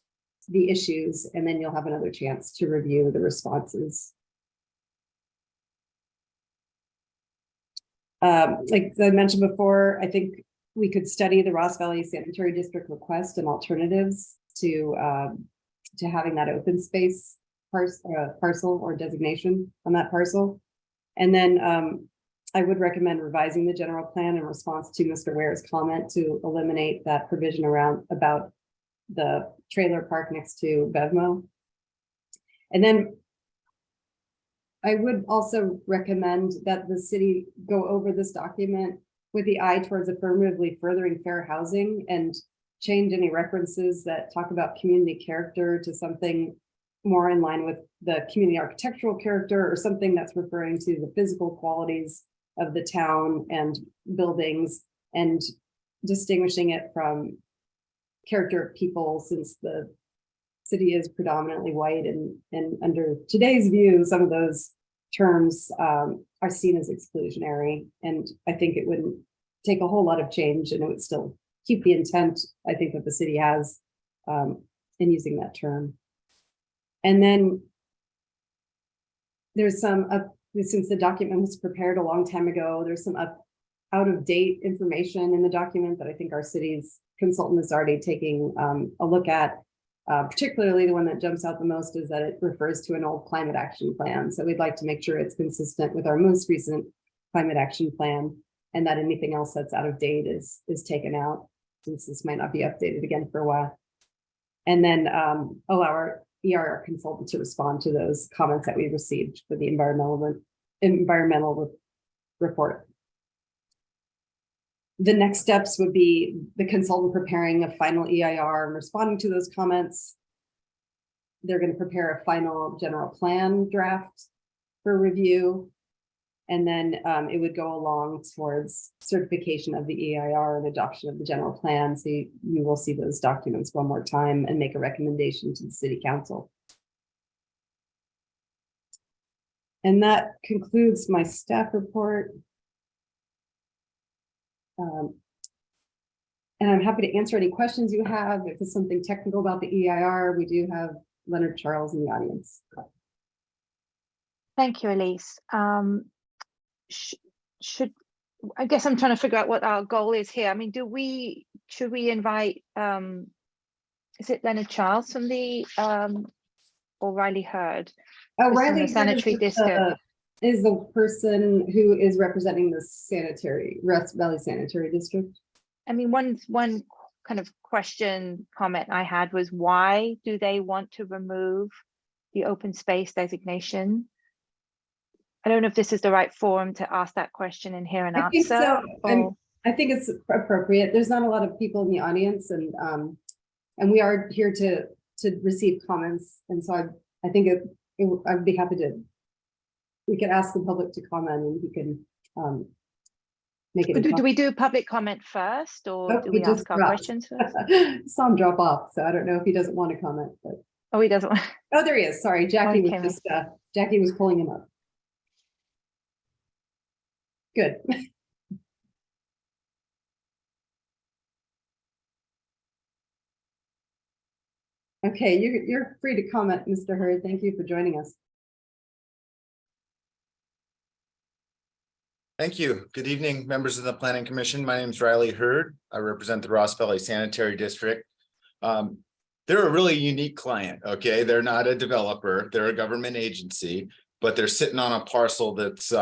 the issues, and then you'll have another chance to review the responses. Like I mentioned before, I think we could study the Ross Valley Sanitary District request and alternatives to having that open space parcel or designation on that parcel. And then I would recommend revising the general plan in response to Mr. Ware's comment to eliminate that provision about the trailer park next to BevMo. And then I would also recommend that the city go over this document with the eye towards affirmatively furthering fair housing and change any references that talk about community character to something more in line with the community architectural character, or something that's referring to the physical qualities of the town and buildings, and distinguishing it from character of people, since the city is predominantly white, and under today's view, some of those terms are seen as exclusionary. And I think it wouldn't take a whole lot of change, and it would still keep the intent, I think, that the city has in using that term. And then there's some since the document was prepared a long time ago, there's some out of date information in the document that I think our city's consultant is already taking a look at. Particularly the one that jumps out the most is that it refers to an old climate action plan. So we'd like to make sure it's consistent with our most recent climate action plan, and that anything else that's out of date is taken out, since this might not be updated again for a while. And then allow our ERR consultant to respond to those comments that we received for the environmental report. The next steps would be the consultant preparing a final EIR and responding to those comments. They're going to prepare a final general plan draft for review. And then it would go along towards certification of the EIR and adoption of the general plan. So you will see those documents one more time and make a recommendation to the city council. And that concludes my staff report. And I'm happy to answer any questions you have. If it's something technical about the EIR, we do have Leonard Charles in the audience. Thank you, Elise. Should I guess I'm trying to figure out what our goal is here. I mean, should we invite is it Leonard Charles from the or Riley Hurd? Oh, who's from Riley the sanitary district. Is the person who is representing the Rust Valley Sanitary District. I mean, one kind of comment I had was, why do they want to remove the open space designation? I don't know if this is the right forum to ask that question and hear an I think answer. so. I think it's appropriate. There's not a lot of people in the audience, and we are here to receive comments. And so I think I'd be happy to. We could ask the public to comment, and we can make it. Do we do public comment first, or do we ask our questions first? Saw him drop off, so I don't know if he doesn't want to comment. But oh, he doesn't want. Oh, there he is. Sorry, Jackie was just Jackie was pulling him up. Good. Okay, you're free to comment, Mr. Hurd. Thank you for joining us. Thank you. Good evening, members of the Planning Commission. My name is Riley Hurd. I represent the Ross Valley Sanitary District. They're a really unique client, okay? They're not a developer, they're a government agency, but they're sitting on a parcel that's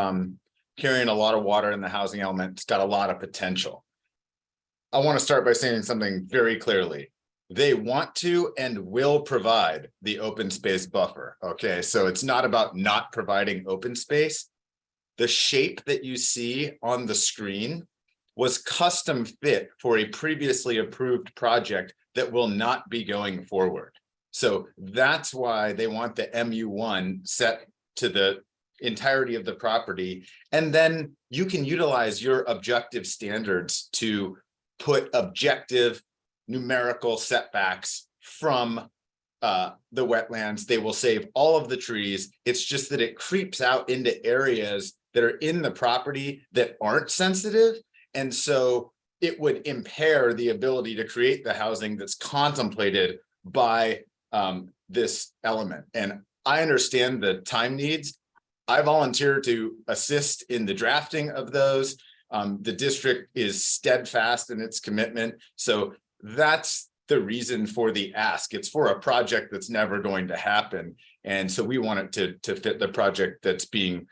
carrying a lot of water in the housing element. It's got a lot of potential. I want to start by saying something very clearly. They want to and will provide the open space buffer, okay? So it's not about not providing open space. The shape that you see on the screen was custom fit for a previously approved project that will not be going forward. So that's why they want the MU1 set to the entirety of the property. And then you can utilize your objective standards to put objective numerical setbacks from the wetlands. They will save all of the trees. It's just that it creeps out into areas that are in the property that aren't sensitive. And so it would impair the ability to create the housing that's contemplated by this element. And I understand the time needs. I volunteer to assist in the drafting of those. The district is steadfast in its commitment. So that's the reason for the ask. It's for a project that's never going to happen. And so we want it to fit the project that's being,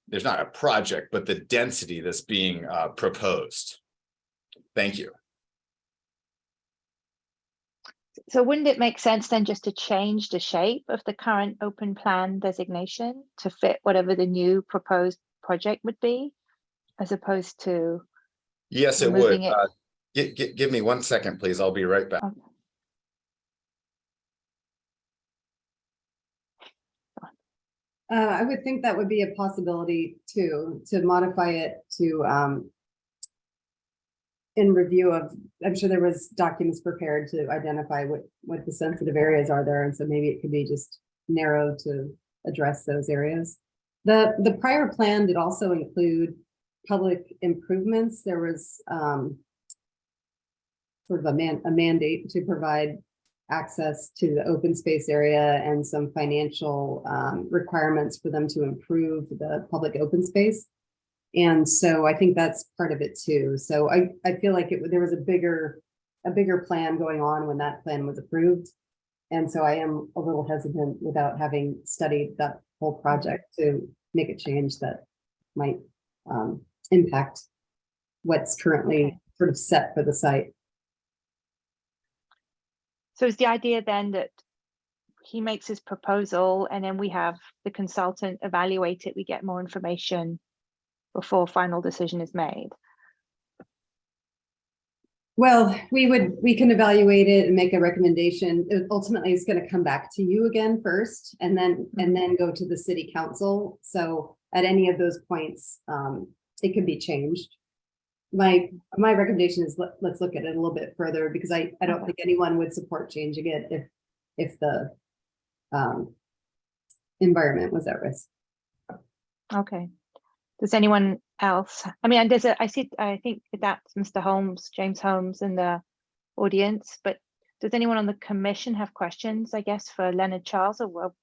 there's not a project, but the density that's being proposed. Thank you. So wouldn't it make sense then just to change the shape of the current open plan designation to fit whatever the new proposed project would be, as opposed to? Yes, it would. Give me 1 second, please. I'll be right back. Okay. I would think that would be a possibility too, to modify it to in review of, I'm sure there was documents prepared to identify what the sensitive areas are there. And so maybe it could be just narrowed to address those areas. The prior plan did also include public improvements. There was sort of a mandate to provide access to the open space area and some financial requirements for them to improve the public open space. And so I think that's part of it too. So I feel like there was a bigger plan going on when that plan was approved. And so I am a little hesitant without having studied that whole project to make a change that might impact what's currently sort of set for the site. So is the idea then that he makes his proposal and then we have the consultant evaluate it, we get more information before final decision is made? Well, we can evaluate it and make a recommendation. Ultimately, it's going to come back to you again first and then go to the city council. So at any of those points, it can be changed. My recommendation is let's look at it a little bit further, because I don't think anyone would support changing it if the environment was at risk. Okay. Does anyone else? I mean, I think that's Mr. Holmes, James Holmes in the audience, but does anyone on the commission have questions, I guess, for Leonard Charles? Or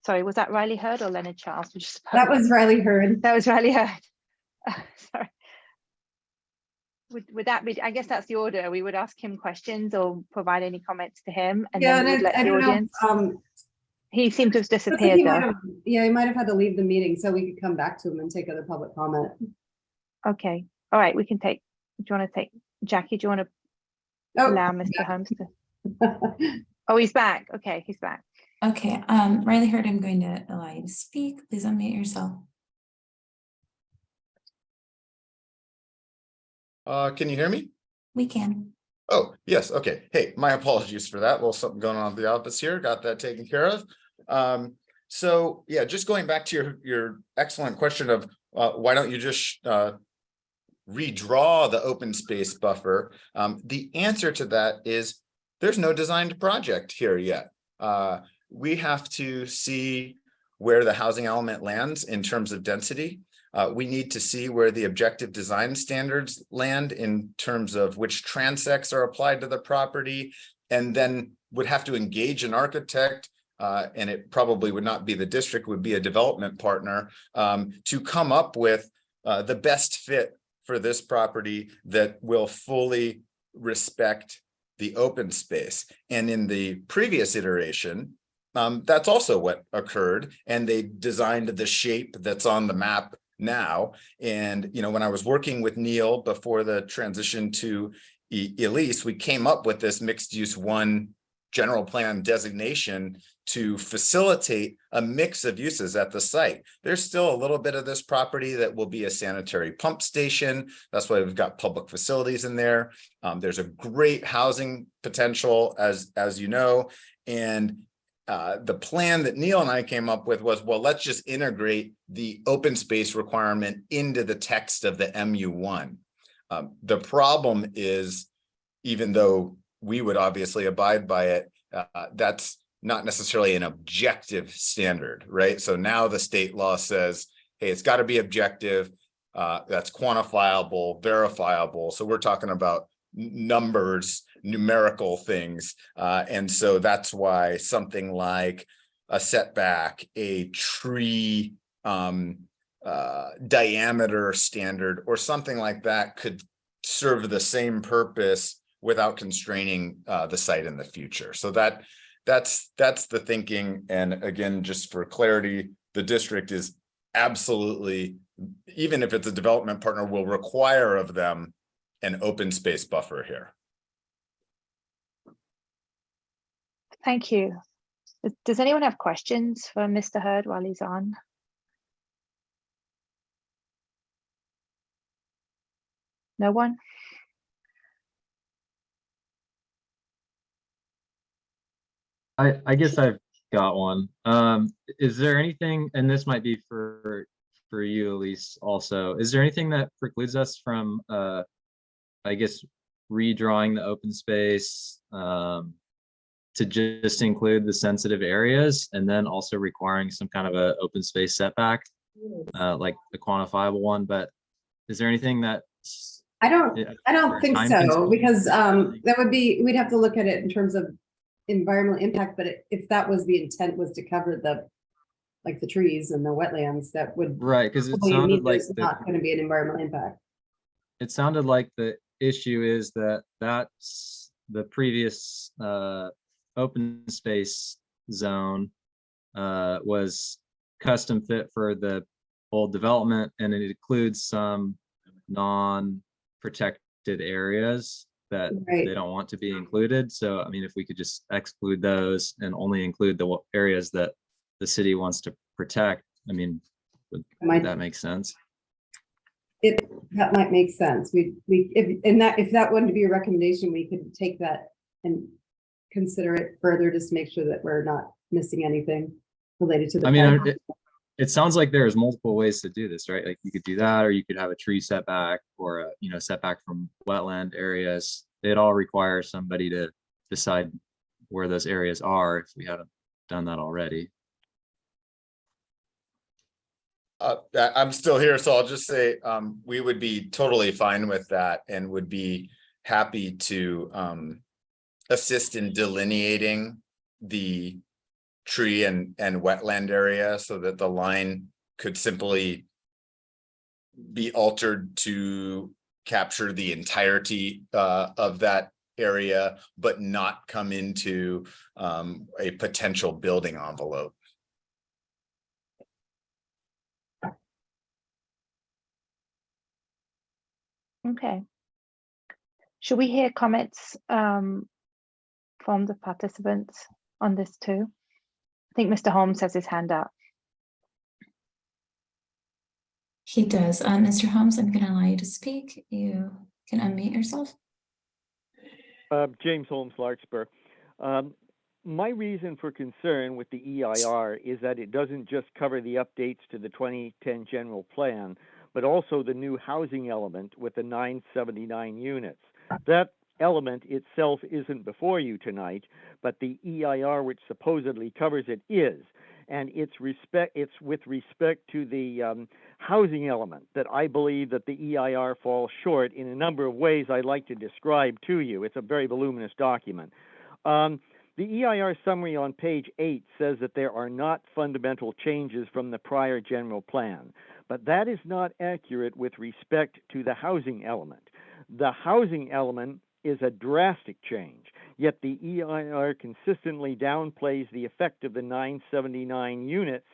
sorry, was that Riley Hurd or Leonard Charles? That was Riley Hurd. That was Riley Hurd. Sorry. Would that be, I guess that's the order. We would ask him questions or provide any comments to him, and then we would let the audience. He seemed to have disappeared though. He might have had to leave the meeting, so we could come back to him and take other public comment. Okay. All right. We can take, do you want to take, Jackie, do you want to allow Mr. Holmes to? Oh, he's back. Okay, he's back. Okay, Riley Hurd, I'm going to allow you to speak. Please unmute yourself. Can you hear me? We can. Oh, yes. Okay. Hey, my apologies for that. A little something going on at the office here. Got that taken care of. So yeah, just going back to your excellent question of why don't you just redraw the open space buffer? The answer to that is there's no designed project here yet. We have to see where the housing element lands in terms of density. We need to see where the objective design standards land in terms of which transects are applied to the property, and then would have to engage an architect, and it probably would not be the district, would be a development partner, to come up with the best fit for this property that will fully respect the open space. And in the previous iteration, that's also what occurred, and they designed the shape that's on the map now. And when I was working with Neil before the transition to Elise, we came up with this mixed use 1 general plan designation to facilitate a mix of uses at the site. There's still a little bit of this property that will be a sanitary pump station. That's why we've got public facilities in there. There's a great housing potential, as you know, and the plan that Neil and I came up with was, well, let's just integrate the open space requirement into the text of the MU1. The problem is, even though we would obviously abide by it, that's not necessarily an objective standard, right? So now the state law says, hey, it's got to be objective, that's quantifiable, verifiable. So we're talking about numbers, numerical things. And so that's why something like a setback, a tree diameter standard, or something like that could serve the same purpose without constraining the site in the future. So that's the thinking. And again, just for clarity, the district is absolutely, even if it's a development partner, will require of them an open space buffer here. Thank you. Does anyone have questions for Mr. Hurd while he's on? No one? I guess I've got one. Is there anything, and this might be for you, Elise, also, is there anything that precludes us from I guess redrawing the open space to just include the sensitive areas, and then also requiring some kind of a open space setback, like the quantifiable one? But is there anything that I don't think so, because that would be, we'd have to look at it in terms of environmental impact. But if that was the intent, was to cover the trees and the wetlands, that would, right, because it sounded like not going to be an environmental impact. It sounded like the issue is that's the previous open space zone was custom fit for the old development, and it includes some non-protected areas that they don't want to be included. So I mean, if we could just exclude those and only include the areas that the city wants to protect, I mean, would that make sense? that might make sense. If that wanted to be a recommendation, we could take that and consider it further, just to make sure that we're not missing anything related to the. I mean, plan. it sounds like there's multiple ways to do this, right? Like you could do that, or you could have a tree setback or a, setback from wetland areas. It all requires somebody to decide where those areas are if we haven't done that already. I'm still here, so I'll just say, we would be totally fine with that and would be happy to assist in delineating the tree and wetland area so that the line could simply be altered to capture the entirety of that area, but not come into a potential building envelope. Okay. Should we hear comments from the participants on this too? I think Mr. Holmes has his hand up. He does. Mr. Holmes, I'm going to allow you to speak. You can unmute yourself. James Holmes, Larkspur. My reason for concern with the EIR is that it doesn't just cover the updates to the 2010 general plan, but also the new housing element with the 979 units. That element itself isn't before you tonight, but the EIR, which supposedly covers it, is. And it's with respect to the housing element that I believe that the EIR falls short in a number of ways I'd like to describe to you. It's a very voluminous document. The EIR summary on page 8 says that there are not fundamental changes from the prior general plan, but that is not accurate with respect to the housing element. The housing element is a drastic change, yet the EIR consistently downplays the effect of the 979 units.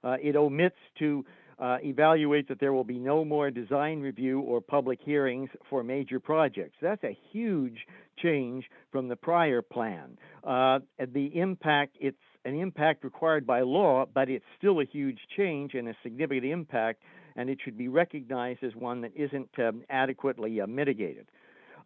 It omits to evaluate that there will be no more design review or public hearings for major projects. That's a huge change from the prior plan. The impact, it's an impact required by law, but it's still a huge change and a significant impact, and it should be recognized as one that isn't adequately mitigated.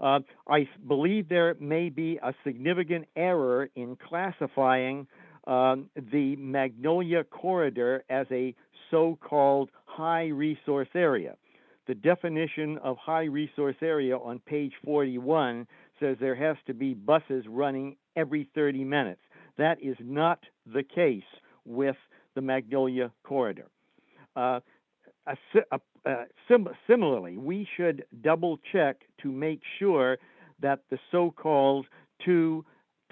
I believe there may be a significant error in classifying the Magnolia Corridor as a so-called high resource area. The definition of high resource area on page 41 says there has to be buses running every 30 minutes. That is not the case with the Magnolia Corridor. Similarly, we should double check to make sure that the so-called two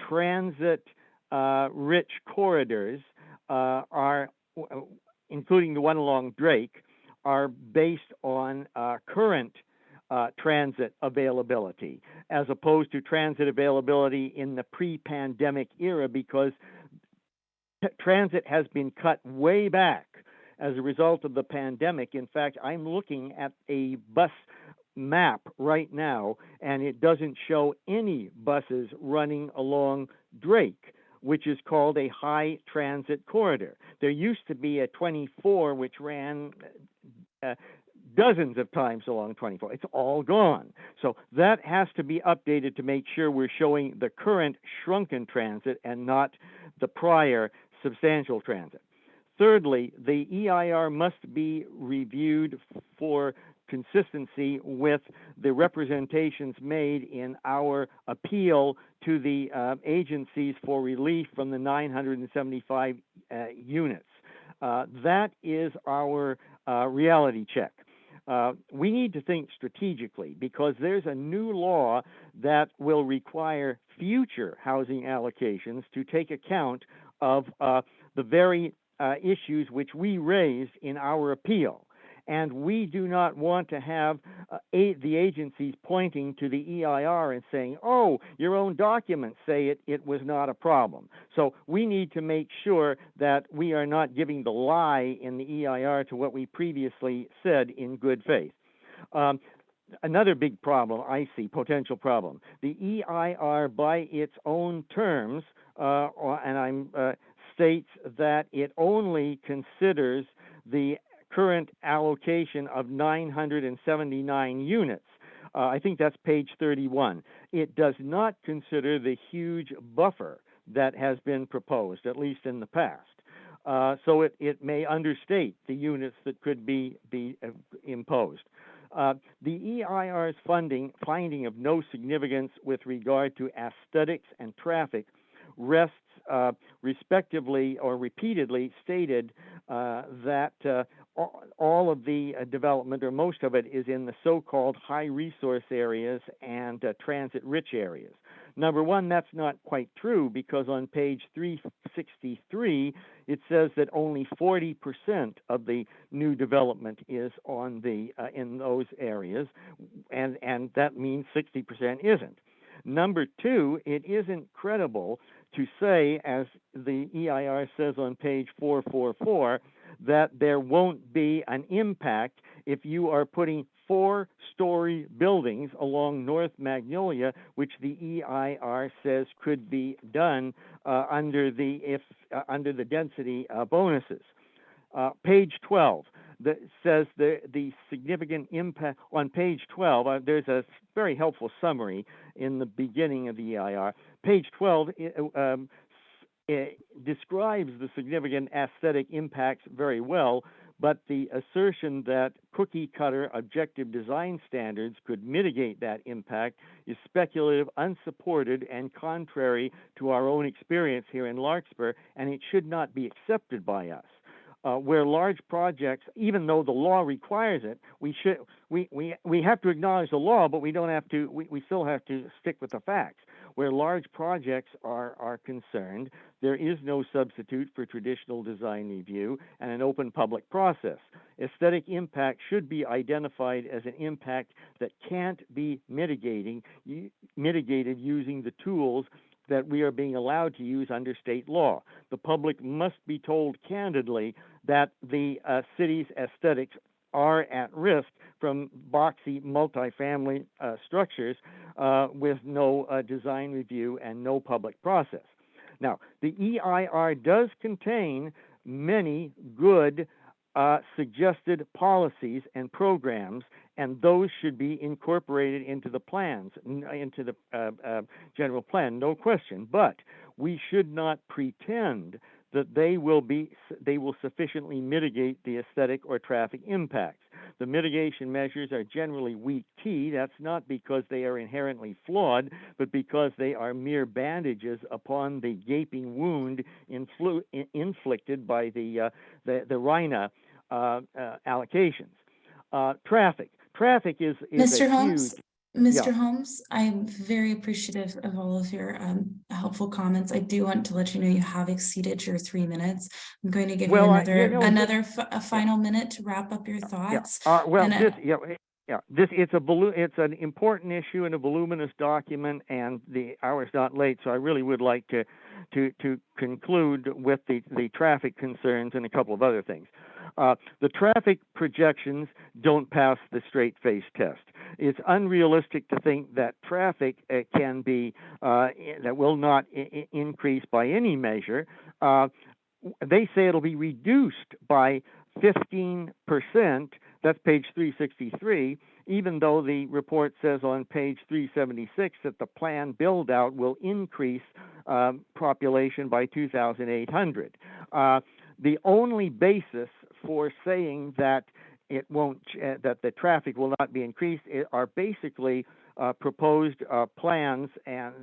transit rich corridors are, including the one along Drake, are based on current transit availability as opposed to transit availability in the pre-pandemic era, because transit has been cut way back as a result of the pandemic. In fact, I'm looking at a bus map right now, and it doesn't show any buses running along Drake, which is called a high transit corridor. There used to be a 24, which ran dozens of times along 24. It's all gone. So that has to be updated to make sure we're showing the current shrunken transit and not the prior substantial transit. Thirdly, the EIR must be reviewed for consistency with the representations made in our appeal to the agencies for relief from the 975 units. That is our reality check. We need to think strategically, because there's a new law that will require future housing allocations to take account of the very issues which we raised in our appeal. And we do not want to have the agencies pointing to the EIR and saying, oh, your own documents say it was not a problem. So we need to make sure that we are not giving the lie in the EIR to what we previously said in good faith. Another big problem I see, potential problem, the EIR by its own terms, states that it only considers the current allocation of 979 units. I think that's page 31. It does not consider the huge buffer that has been proposed, at least in the past. So it may understate the units that could be imposed. The EIR's finding of no significance with regard to aesthetics and traffic rests respectively or repeatedly stated that all of the development, or most of it, is in the so-called high resource areas and transit-rich areas. Number one, that's not quite true, because on page 363, it says that only 40% of the new development is on the in those areas, and that means 60% isn't. Number two, it isn't credible to say, as the EIR says on page 444, that there won't be an impact if you are putting 4-story buildings along North Magnolia, which the EIR says could be done under the density bonuses. Page 12 that says the significant impact on page 12. There's a very helpful summary in the beginning of the EIR. Page 12 it describes the significant aesthetic impacts very well, but the assertion that cookie-cutter objective design standards could mitigate that impact is speculative, unsupported, and contrary to our own experience here in Larkspur, and it should not be accepted by us. Where large projects, even though the law requires it, we have to acknowledge the law, but we don't have to. We still have to stick with the facts. Where large projects are concerned, there is no substitute for traditional design review and an open public process. Aesthetic impact should be identified as an impact that can't be mitigated using the tools that we are being allowed to use under state law. The public must be told candidly that the city's aesthetics are at risk from boxy multifamily structures with no design review and no public process. Now, the EIR does contain many good suggested policies and programs, and those should be incorporated into the plans, into the general plan, no question. But we should not pretend that they will sufficiently mitigate the aesthetic or traffic impacts. The mitigation measures are generally weak tea. That's not because they are inherently flawed, but because they are mere bandages upon the gaping wound inflicted by the RINA allocations. Traffic is Mr. a Holmes, huge. Mr. Yeah. Holmes, I'm very appreciative of all of your helpful comments. I do want to let you know you have exceeded your 3 minutes. I'm going to give you another final minute to wrap up your thoughts. It's an important issue and a voluminous document, and the hour's not late, so I really would like to conclude with the traffic concerns and a couple of other things. The traffic projections don't pass the straight face test. It's unrealistic to think that traffic can be that will not increase by any measure. They say it'll be reduced by 15%. That's page 363, even though the report says on page 376 that the planned build-out will increase population by 2,800. The only basis for saying that it won't, that the traffic will not be increased, are basically proposed plans and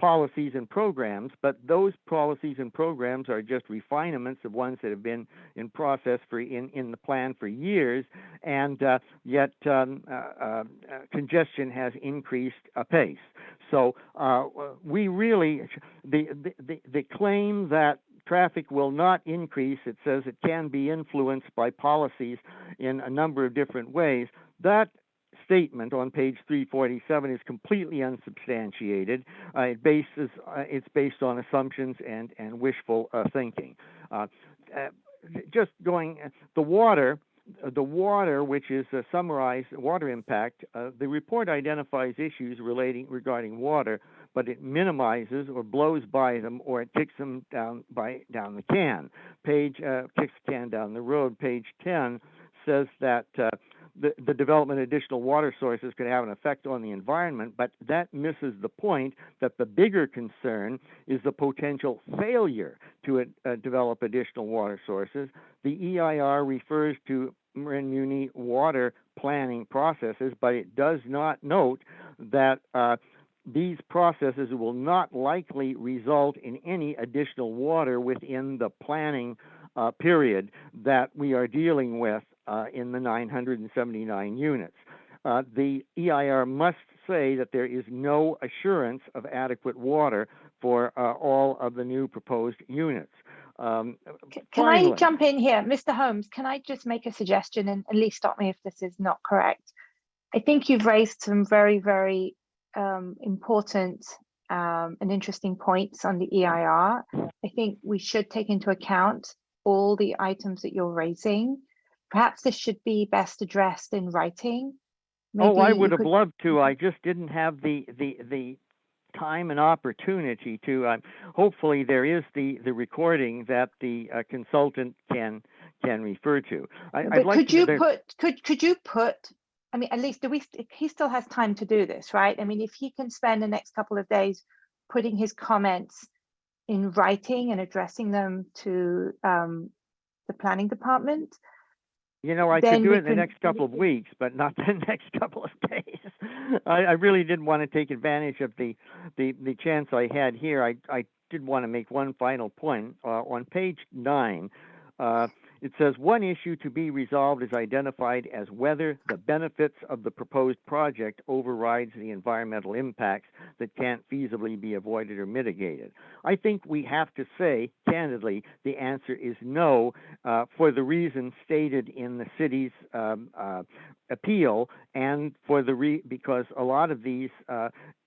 policies and programs, but those policies and programs are just refinements of ones that have been in process in the plan for years, and yet congestion has increased apace. So we really, the claim that traffic will not increase, it says it can be influenced by policies in a number of different ways. That statement on page 347 is completely unsubstantiated. It's based on assumptions and wishful thinking. Just going, the water, which is summarized, water impact, the report identifies issues regarding water, but it minimizes or blows by them, or it kicks them down the can. Kicks the can down the road. Page 10 says that the development of additional water sources could have an effect on the environment, but that misses the point that the bigger concern is the potential failure to develop additional water sources. The EIR refers to Marin Muni water planning processes, but it does not note that these processes will not likely result in any additional water within the planning period that we are dealing with in the 979 units. The EIR must say that there is no assurance of adequate water for all of the new proposed units. Can I jump in here? Mr. Holmes, can I just make a suggestion and at least stop me if this is not correct? I think you've raised some very, very important and interesting points on the EIR. I think we should take into account all the items that you're raising. Perhaps this should be best addressed in writing. Maybe I would have loved to. I just didn't have the time and opportunity to. Hopefully, there is the recording that the consultant can refer to. Could you put? I mean, at least he still has time to do this, right? I mean, if he can spend the next couple of days putting his comments in writing and addressing them to the planning department. I could do it in the next couple of weeks, but not the next couple of days. I really did want to take advantage of the chance I had here. I did want to make one final point. On page 9, it says one issue to be resolved is identified as whether the benefits of the proposed project overrides the environmental impacts that can't feasibly be avoided or mitigated. I think we have to say, candidly, the answer is no, for the reasons stated in the city's appeal, and for because a lot of these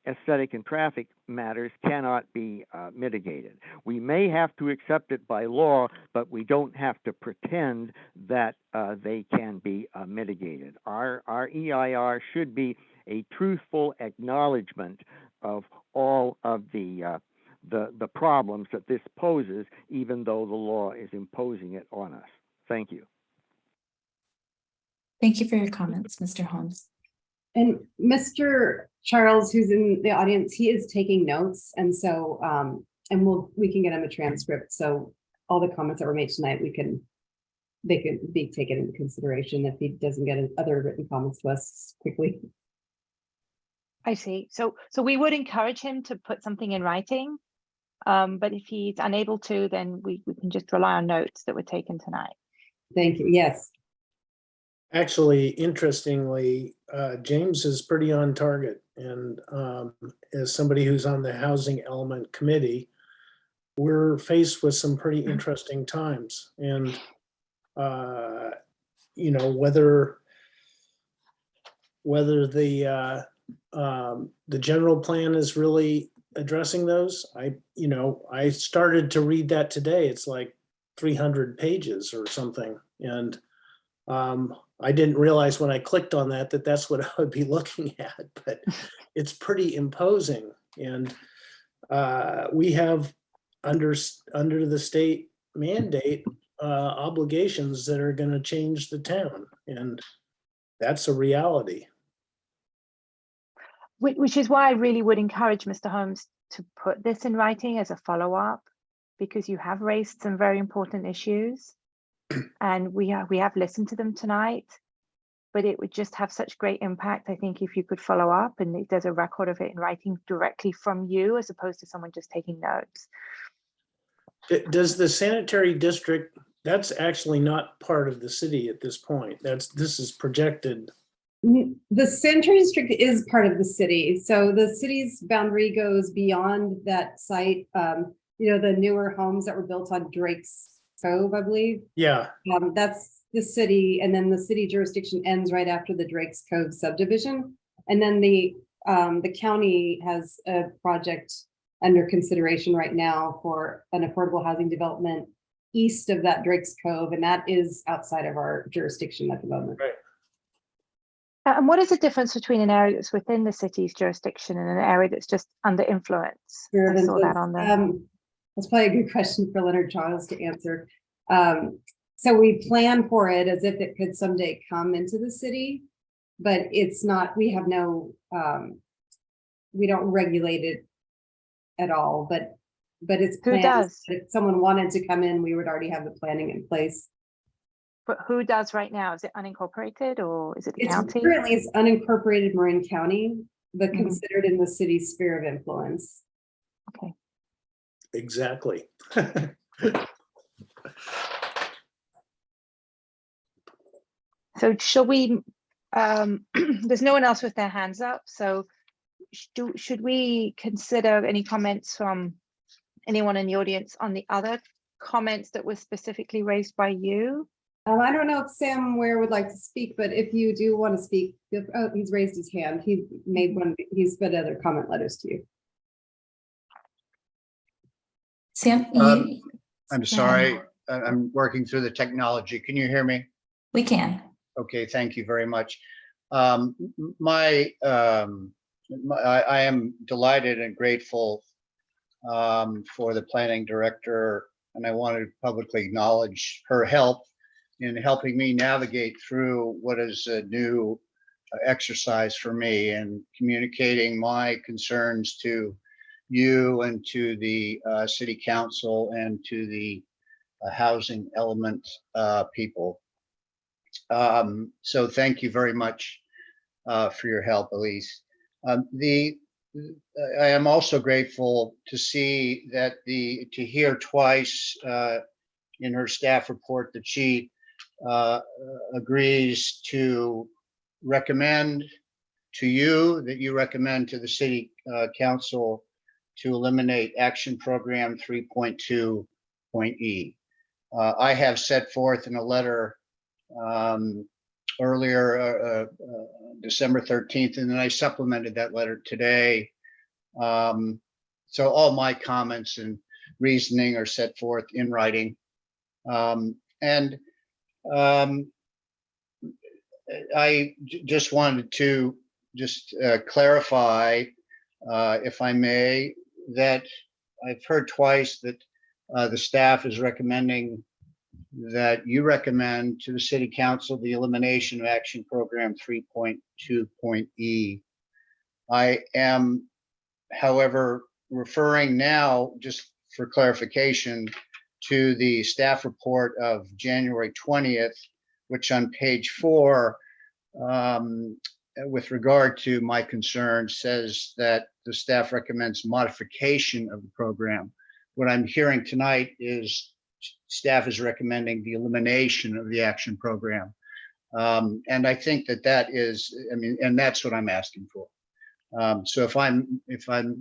aesthetic and traffic matters cannot be mitigated. We may have to accept it by law, but we don't have to pretend that they can be mitigated. Our EIR should be a truthful acknowledgement of all of the problems that this poses, even though the law is imposing it on us. Thank you. Thank you for your comments, Mr. Holmes. And Mr. Charles, who's in the audience, he is taking notes, and so and we can get him a transcript. So all the comments that were made tonight, they can be taken into consideration if he doesn't get other written comments to us quickly. I see. So we would encourage him to put something in writing, but if he's unable to, then we can just rely on notes that were taken tonight. Thank you. Yes. Actually, interestingly, James is pretty on target. And as somebody who's on the Housing Element Committee, we're faced with some pretty interesting times. And, whether the general plan is really addressing those, I started to read that today. It's like 300 pages or something. And I didn't realize when I clicked on that that's what I would be looking at, but it's pretty imposing. And we have under the state mandate obligations that are going to change the town, and that's a reality. Which is why I really would encourage Mr. Holmes to put this in writing as a follow-up, because you have raised some very important issues. And we have listened to them tonight, but it would just have such great impact, I think, if you could follow up and there's a record of it in writing directly from you, as opposed to someone just taking notes. Does the sanitary district, that's actually not part of the city at this point. This is projected. The sanitary district is part of the city. So the city's boundary goes beyond that site. The newer homes that were built on Drake's Cove, I believe. Yeah. That's the city, and then the city jurisdiction ends right after the Drake's Cove subdivision. And then the county has a project under consideration right now for an affordable housing development east of that Drake's Cove, and that is outside of our jurisdiction at the moment. Right. And what is the difference between an area that's within the city's jurisdiction and an area that's just under influence? Sphere of I saw that influence. on the. That's probably a good question for Leonard Giles to answer. So we plan for it as if it could someday come into the city, but it's not, we have no, we don't regulate it at all, but it's Who planned. does? If someone wanted to come in, we would already have the planning in place. But who does right now? Is it unincorporated or is it the It's county? currently it's unincorporated Marin County, but Mhm. considered in the city's sphere of influence. Okay. Exactly. So shall we, there's no one else with their hands up, so should we consider any comments from anyone in the audience on the other comments that were specifically raised by you? I don't know if Sam Ware would like to speak, but if you do want to speak, oh, he's raised his hand. He made one, he's put other comment letters to you. Sam, I'm sorry, I'm working through the technology. Can you hear me? we can. Okay, thank you very much. I am delighted and grateful for the planning director, and I want to publicly acknowledge her help in helping me navigate through what is a new exercise for me and communicating my concerns to you and to the city council and to the housing element people. So thank you very much for your help, Elise. I am also grateful to see that to hear twice in her staff report that she agrees to recommend to you, that you recommend to the city council to eliminate action program 3.2.e. I have set forth in a letter earlier, December 13th, and then I supplemented that letter today. So all my comments and reasoning are set forth in writing. I just wanted to clarify, if I may, that I've heard twice that the staff is recommending that you recommend to the city council the elimination of action program 3.2.e. I am, however, referring now, just for clarification, to the staff report of January 20th, which on page 4, with regard to my concern, says that the staff recommends modification of the program. What I'm hearing tonight is staff is recommending the elimination of the action program. And I think that is, I mean, and that's what I'm asking for. So if I'm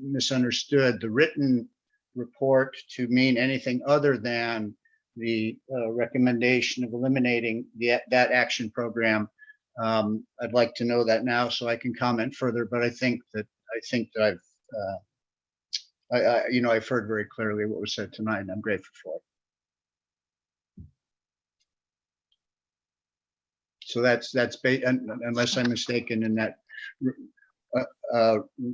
misunderstood the written report to mean anything other than the recommendation of eliminating that action program, I'd like to know that now so I can comment further. But I think that I've heard very clearly what was said tonight, and I'm grateful for it. So that's unless I'm mistaken in that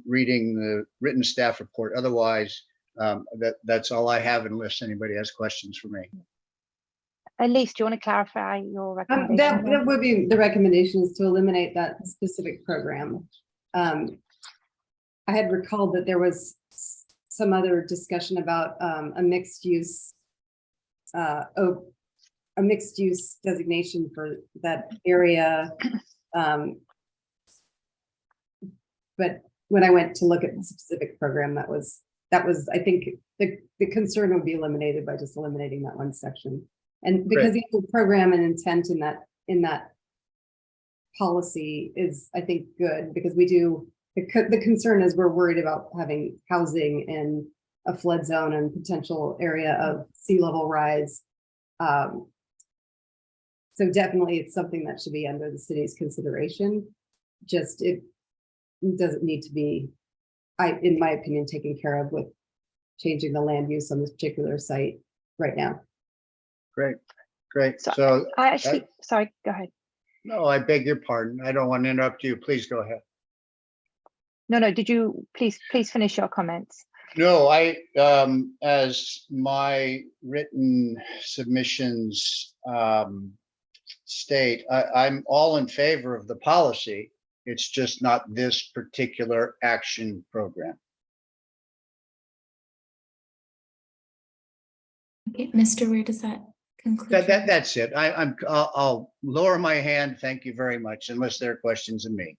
reading the written staff report. Otherwise, that's all I have unless anybody has questions for me. Elise, do you want to clarify your recommendation? That would be the recommendation, is to eliminate that specific program. I had recalled that there was some other discussion about a mixed use designation for that area. But when I went to look at the specific program, that was I think the concern would be eliminated by just eliminating that one section. And because the program and intent in that policy is, I think, good, because we do, the concern is we're worried about having housing in a flood zone and potential area of sea level rise. So definitely it's something that should be under the city's consideration. Just it doesn't need to be, in my opinion, taken care of with changing the land use on this particular site right now. Great. So I actually, sorry, go ahead. No, I beg your pardon. I don't want to interrupt you. Please go ahead. No, did you please finish your comments? No, as my written submissions state, I'm all in favor of the policy. It's just not this particular action program. Okay, Mr. Ware, does that conclude? That's it. I'll lower my hand. Thank you very much, unless there are questions of me.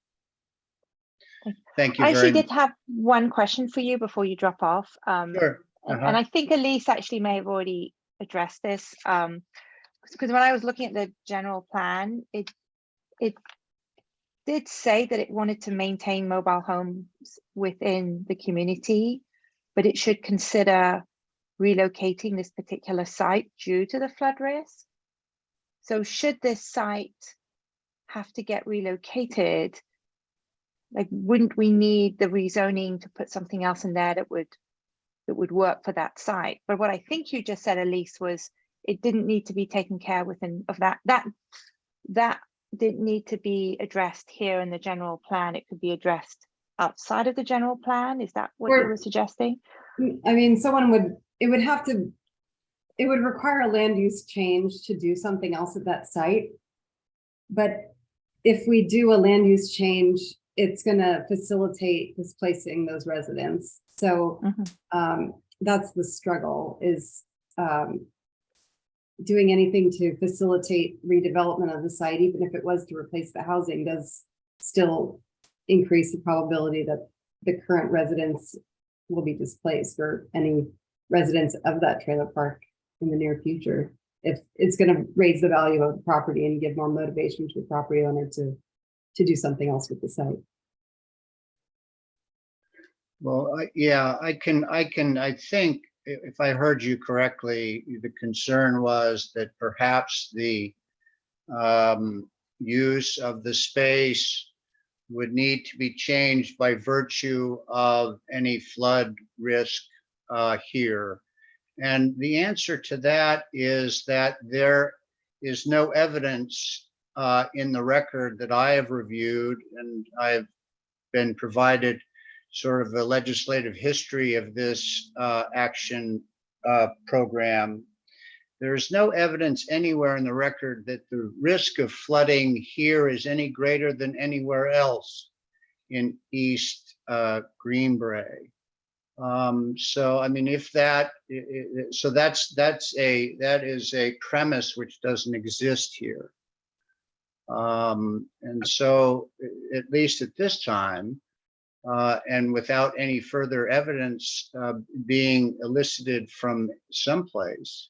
Thank you I very actually much. did have one question for you before you drop off. Sure. And I think Elise actually may have already addressed this. Because when I was looking at the general plan, it did say that it wanted to maintain mobile homes within the community, but it should consider relocating this particular site due to the flood risk. So should this site have to get relocated, like, wouldn't we need the rezoning to put something else in there that would work for that site? But what I think you just said, Elise, was it didn't need to be taken care within of that didn't need to be addressed here in the general plan. It could be addressed outside of the general plan. Is that what you were suggesting? I mean, it would require a land use change to do something else at that site. But if we do a land use change, it's going to facilitate displacing those residents. So that's the struggle, is doing anything to facilitate redevelopment of the site, even if it was to replace the housing, does still increase the probability that the current residents will be displaced, or any residents of that trailer park in the near future, if it's going to raise the value of the property and give more motivation to the property owner to do something else with the site. Well, I think if I heard you correctly, the concern was that perhaps the use of the space would need to be changed by virtue of any flood risk here. And the answer to that is that there is no evidence in the record that I have reviewed, and I've been provided sort of a legislative history of this action program. There's no evidence anywhere in the record that the risk of flooding here is any greater than anywhere else in East Greenbrae. So I mean, if that, so that is a premise which doesn't exist here. And so at least at this time, and without any further evidence being elicited from someplace,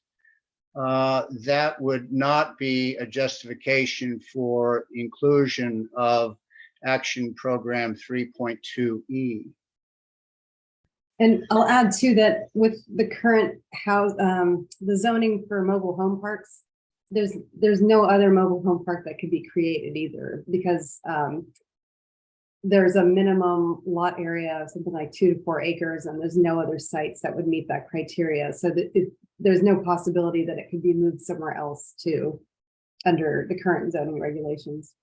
that would not be a justification for inclusion of Action Program 3.2E. And I'll add too that with the current house, the zoning for mobile home parks, there's no other mobile home park that could be created either, because there's a minimum lot area of something like 2 to 4 acres, and there's no other sites that would meet that criteria. So that there's no possibility that it could be moved somewhere else too, under the current zoning regulations.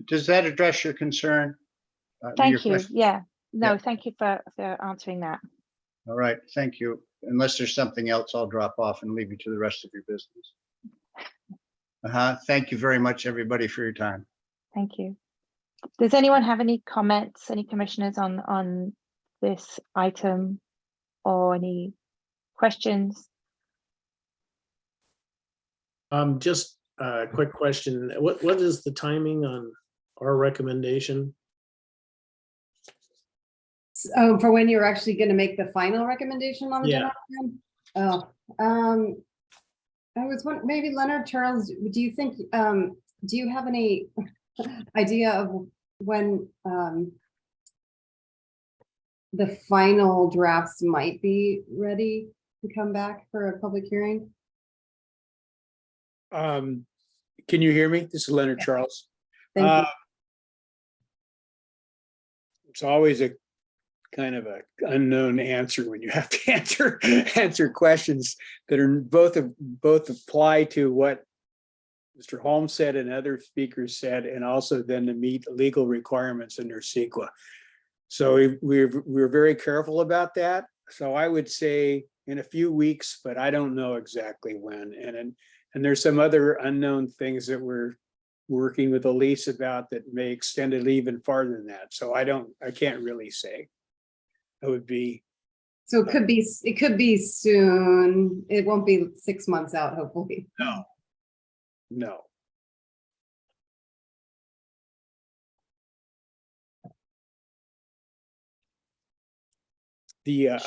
Does that address your concern? Thank you. Yeah. No, Yeah. thank you for answering that. All right, thank you. Unless there's something else, I'll drop off and leave you to the rest of your business. Thank you very much, everybody, for your time. Thank you. Does anyone have any comments, any commissioners on this item, or any questions? Just a quick question. What is the timing on our recommendation? So for when you're actually going to make the final recommendation on the general plan? Oh, I was wondering, maybe Leonard, Charles, do you think, do you have any idea of when the final drafts might be ready to come back for a public hearing? Can you hear me? This is Leonard Charles. Thank you. It's always a kind of a unknown answer when you have to answer questions that are both apply to what Mr. Holmes said and other speakers said, and also then to meet legal requirements under CEQA. So we're very careful about that. So I would say in a few weeks, but I don't know exactly when. And there's some other unknown things that we're working with Elise about that may extend it even farther than that. So I can't really say. It would be. So it could be soon. It won't be 6 months out, hopefully. No.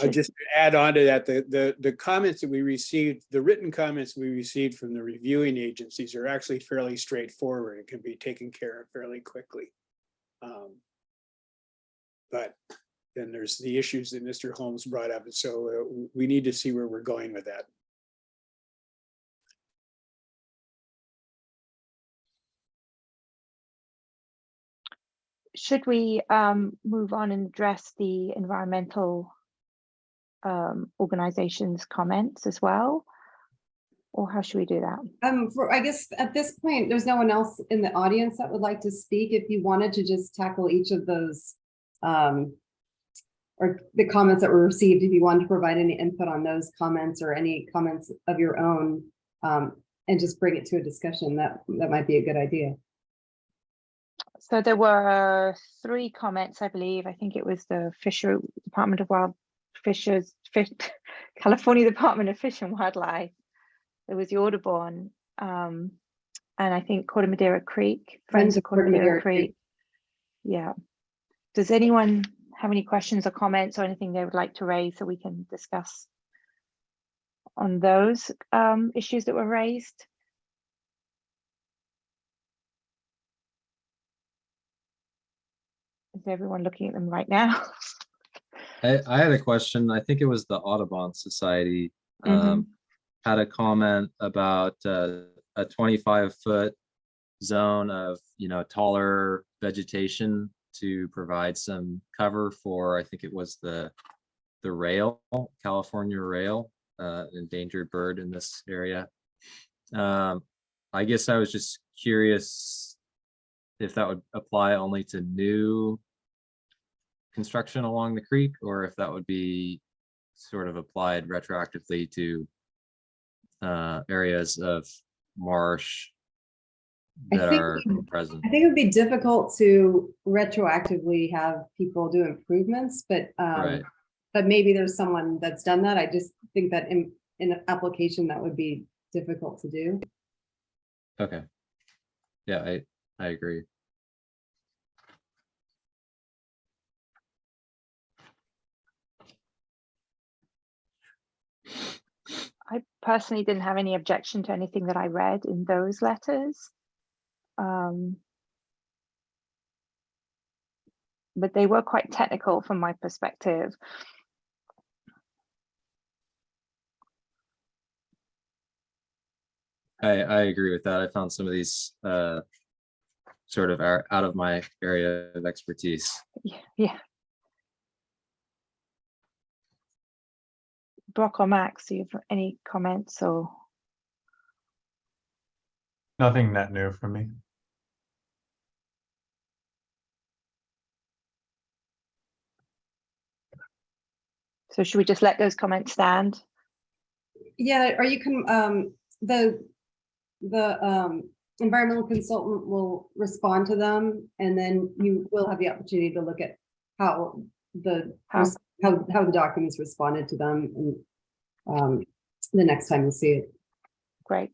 Just to add on to that, the comments that we received, the written comments we received from the reviewing agencies are actually fairly straightforward. It can be taken care of fairly quickly. But then there's the issues that Mr. Holmes brought up. And so we need to see where we're going with that. Should we move on and address the environmental organizations' comments as well? Or how should we do that? I guess at this point, there's no one else in the audience that would like to speak. If you wanted to just tackle each of those or the comments that were received, if you wanted to provide any input on those comments or any comments of your own, and just bring it to a discussion, that might be a good idea. So there were 3 comments, I believe. I think it was the Department of Wild Fishes, California Department of Fish and Wildlife. There was the Audubon, and I think Corte Madera Creek, Friends of Corte Madera Creek. Yeah. Does anyone have any questions or comments or anything they would like to raise so we can discuss on those issues that were raised? Is everyone looking at them right now? I had a question. I think it was the Audubon Society had a comment about a 25-foot zone of, taller vegetation to provide some cover for, I think it was the rail, California rail, endangered bird in this area. I guess I was just curious if that would apply only to new construction along the creek, or if that would be sort of applied retroactively to areas of marsh that are present. I think it would be difficult to retroactively have people do improvements, but Right. but maybe there's someone that's done that. I just think that in an application that would be difficult to do. Okay. Yeah, I agree. I personally didn't have any objection to anything that I read in those letters. But they were quite technical from my perspective. I agree with that. I found some of these sort of out of my area of expertise. Yeah. Brock or Max, do you have any comments or? Nothing net new for me. So should we just let those comments stand? Yeah, or you can the environmental consultant will respond to them, and then you will have the opportunity to look at how the documents responded to them, and the next time you see it. Great.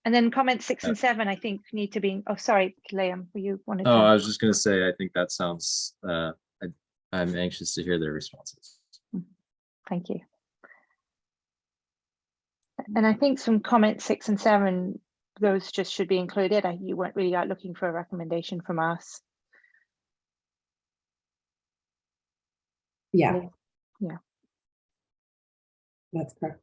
And then comments 6 and 7, I think, need to be. Oh, sorry, Liam, you wanted to? Oh, I was just going to say, I think that sounds. I'm anxious to hear their responses. Thank you. And I think some comments 6 and 7, those just should be included. You weren't really looking for a recommendation from us. Yeah. Yeah. That's correct.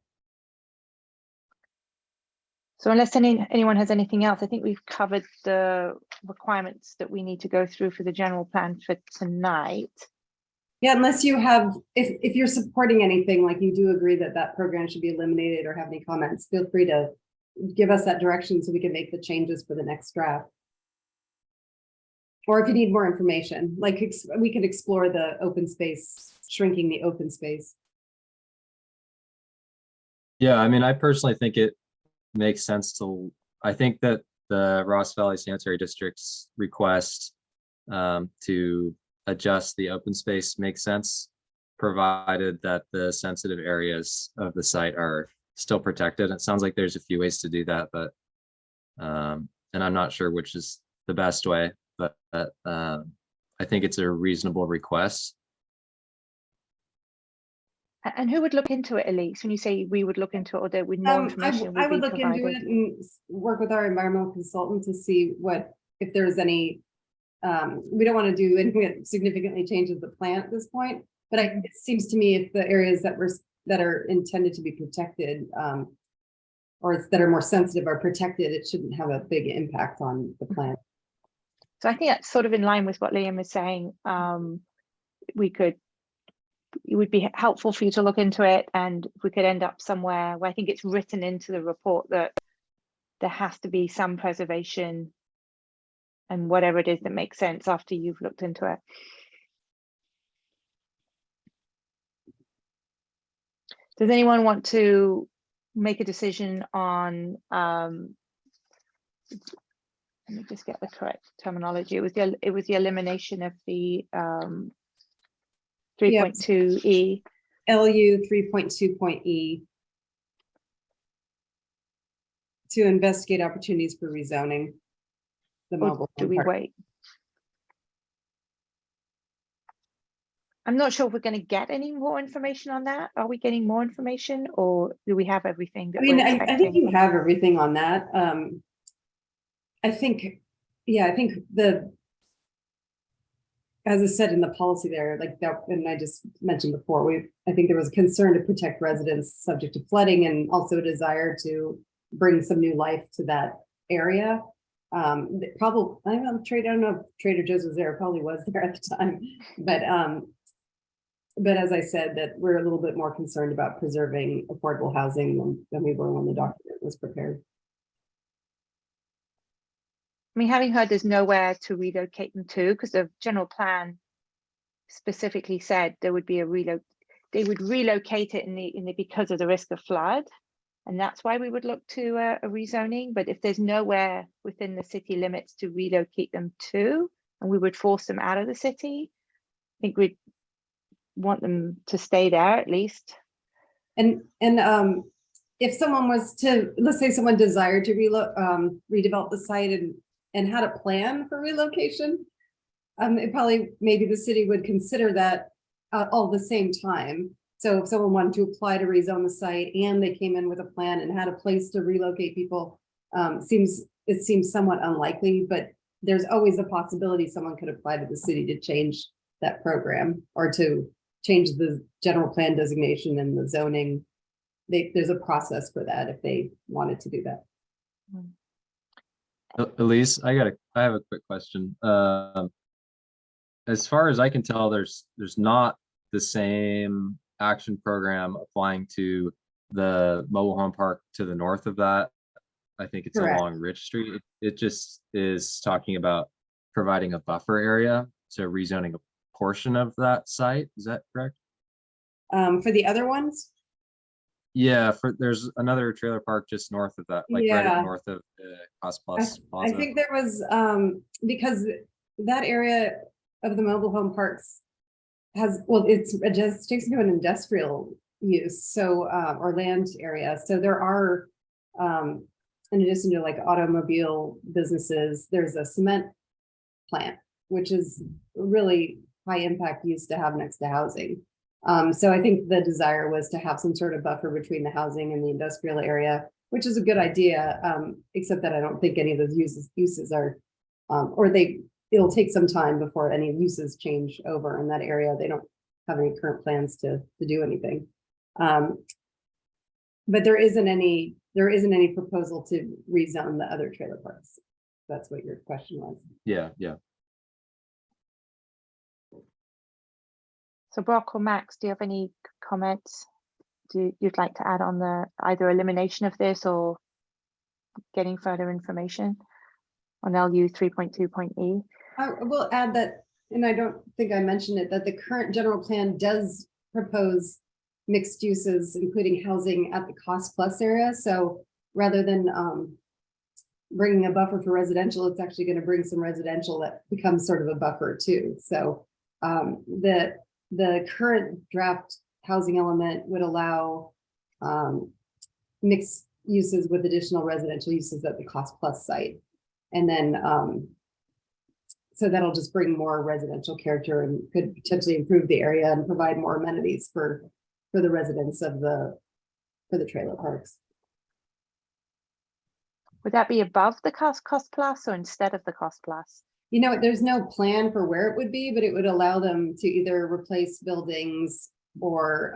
So unless anyone has anything else, I think we've covered the requirements that we need to go through for the general plan for tonight. Yeah, unless you have, if you're supporting anything, like you do agree that that program should be eliminated or have any comments, feel free to give us that direction so we can make the changes for the next draft. Or if you need more information, like we could explore the open space, shrinking the open space. Yeah, I mean, I personally think it makes sense I think that the Ross Valley Sanitary District's request to adjust the open space makes sense, provided that the sensitive areas of the site are still protected. It sounds like there's a few ways to do that, but and I'm not sure which is the best way, but I think it's a reasonable request. And who would look into it, Elise, when you say we would look into it, or that with more information I would be look into provided? it and work with our environmental consultant to see if there's any, we don't want to do anything that significantly changes the plan at this point, but it seems to me if the areas that are intended to be protected, or that are more sensitive are protected, it shouldn't have a big impact on the plan. So I think that's sort of in line with what Liam is saying. It would be helpful for you to look into it, and if we could end up somewhere where I think it's written into the report that there has to be some preservation and whatever it is that makes sense after you've looked into it. Does anyone want to make a decision on, let me just get the correct terminology. It was the elimination of the 3.2E. LU 3.2.E to investigate opportunities for rezoning the Or mobile do home we park. wait? I'm not sure if we're going to get any more information on that. Are we getting more information, or do we have everything that I mean, we're I think expecting? you have everything on that. I think as I said in the policy there, like that, and I just mentioned before, I think there was a concern to protect residents subject to flooding, and also a desire to bring some new life to that area. Probably, I don't know if Trader Joe's was there, probably was there at the time, but as I said, that we're a little bit more concerned about preserving affordable housing than we were when the document was prepared. I mean, having heard there's nowhere to relocate them to, because the general plan specifically said there would be they would relocate it in the because of the risk of flood, and that's why we would look to a rezoning. But if there's nowhere within the city limits to relocate them to, and we would force them out of the city, I think we'd want them to stay there at least. And if someone was to, let's say someone desired to redevelop the site and had a plan for relocation, it probably, maybe the city would consider that all at the same time. So if someone wanted to apply to rezone the site and they came in with a plan and had a place to relocate people, it seems somewhat unlikely, but there's always a possibility someone could apply to the city to change that program or to change the general plan designation and the zoning. There's a process for that if they wanted to do that. Elise, I have a quick question. As far as I can tell, there's not the same action program applying to the mobile home park to the north of that. I think it's Correct. along Rich Street. It just is talking about providing a buffer area, so rezoning a portion of that site. Is that correct? For the other ones? Yeah, there's another trailer park just north of that, like right north of Cost Plus Plaza. I think there was, because that area of the mobile home parks it just takes to an industrial use, so or land area. So there are, in addition to like automobile businesses, there's a cement plant, which is really high impact use to have next to housing. So I think the desire was to have some sort of buffer between the housing and the industrial area, which is a good idea, except that I don't think any of those uses are, it'll take some time before any uses change over in that area. They don't have any current plans to do anything. But there isn't any proposal to rezone the other trailer parks. That's what your question was. Yeah. So Brock or Max, do you have any comments you'd like to add on the either elimination of this or getting further information on LU 3.2.e. I will add that, and I don't think I mentioned it, that the current general plan does propose mixed uses, including housing at the cost plus area. So rather than bringing a buffer for residential, it's actually going to bring some residential that becomes sort of a buffer too. So the current draft housing element would allow mixed uses with additional residential uses at the cost plus site. And then so that'll just bring more residential character and could potentially improve the area and provide more amenities for the residents of the trailer parks. Would that be above the cost plus or instead of the cost plus? You know, there's no plan for where it would be, but it would allow them to either replace buildings or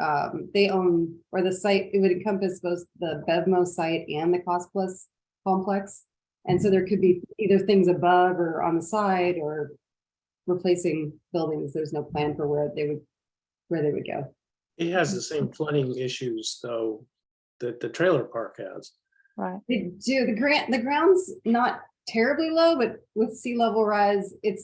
they own, or the site, it would encompass both the BevMo site and the cost plus complex. And so there could be either things above or on the side or replacing buildings. There's no plan for where they would go. It has the same flooding issues though that the trailer park has. Right. They do. The ground's not terribly low, but with sea level rise, I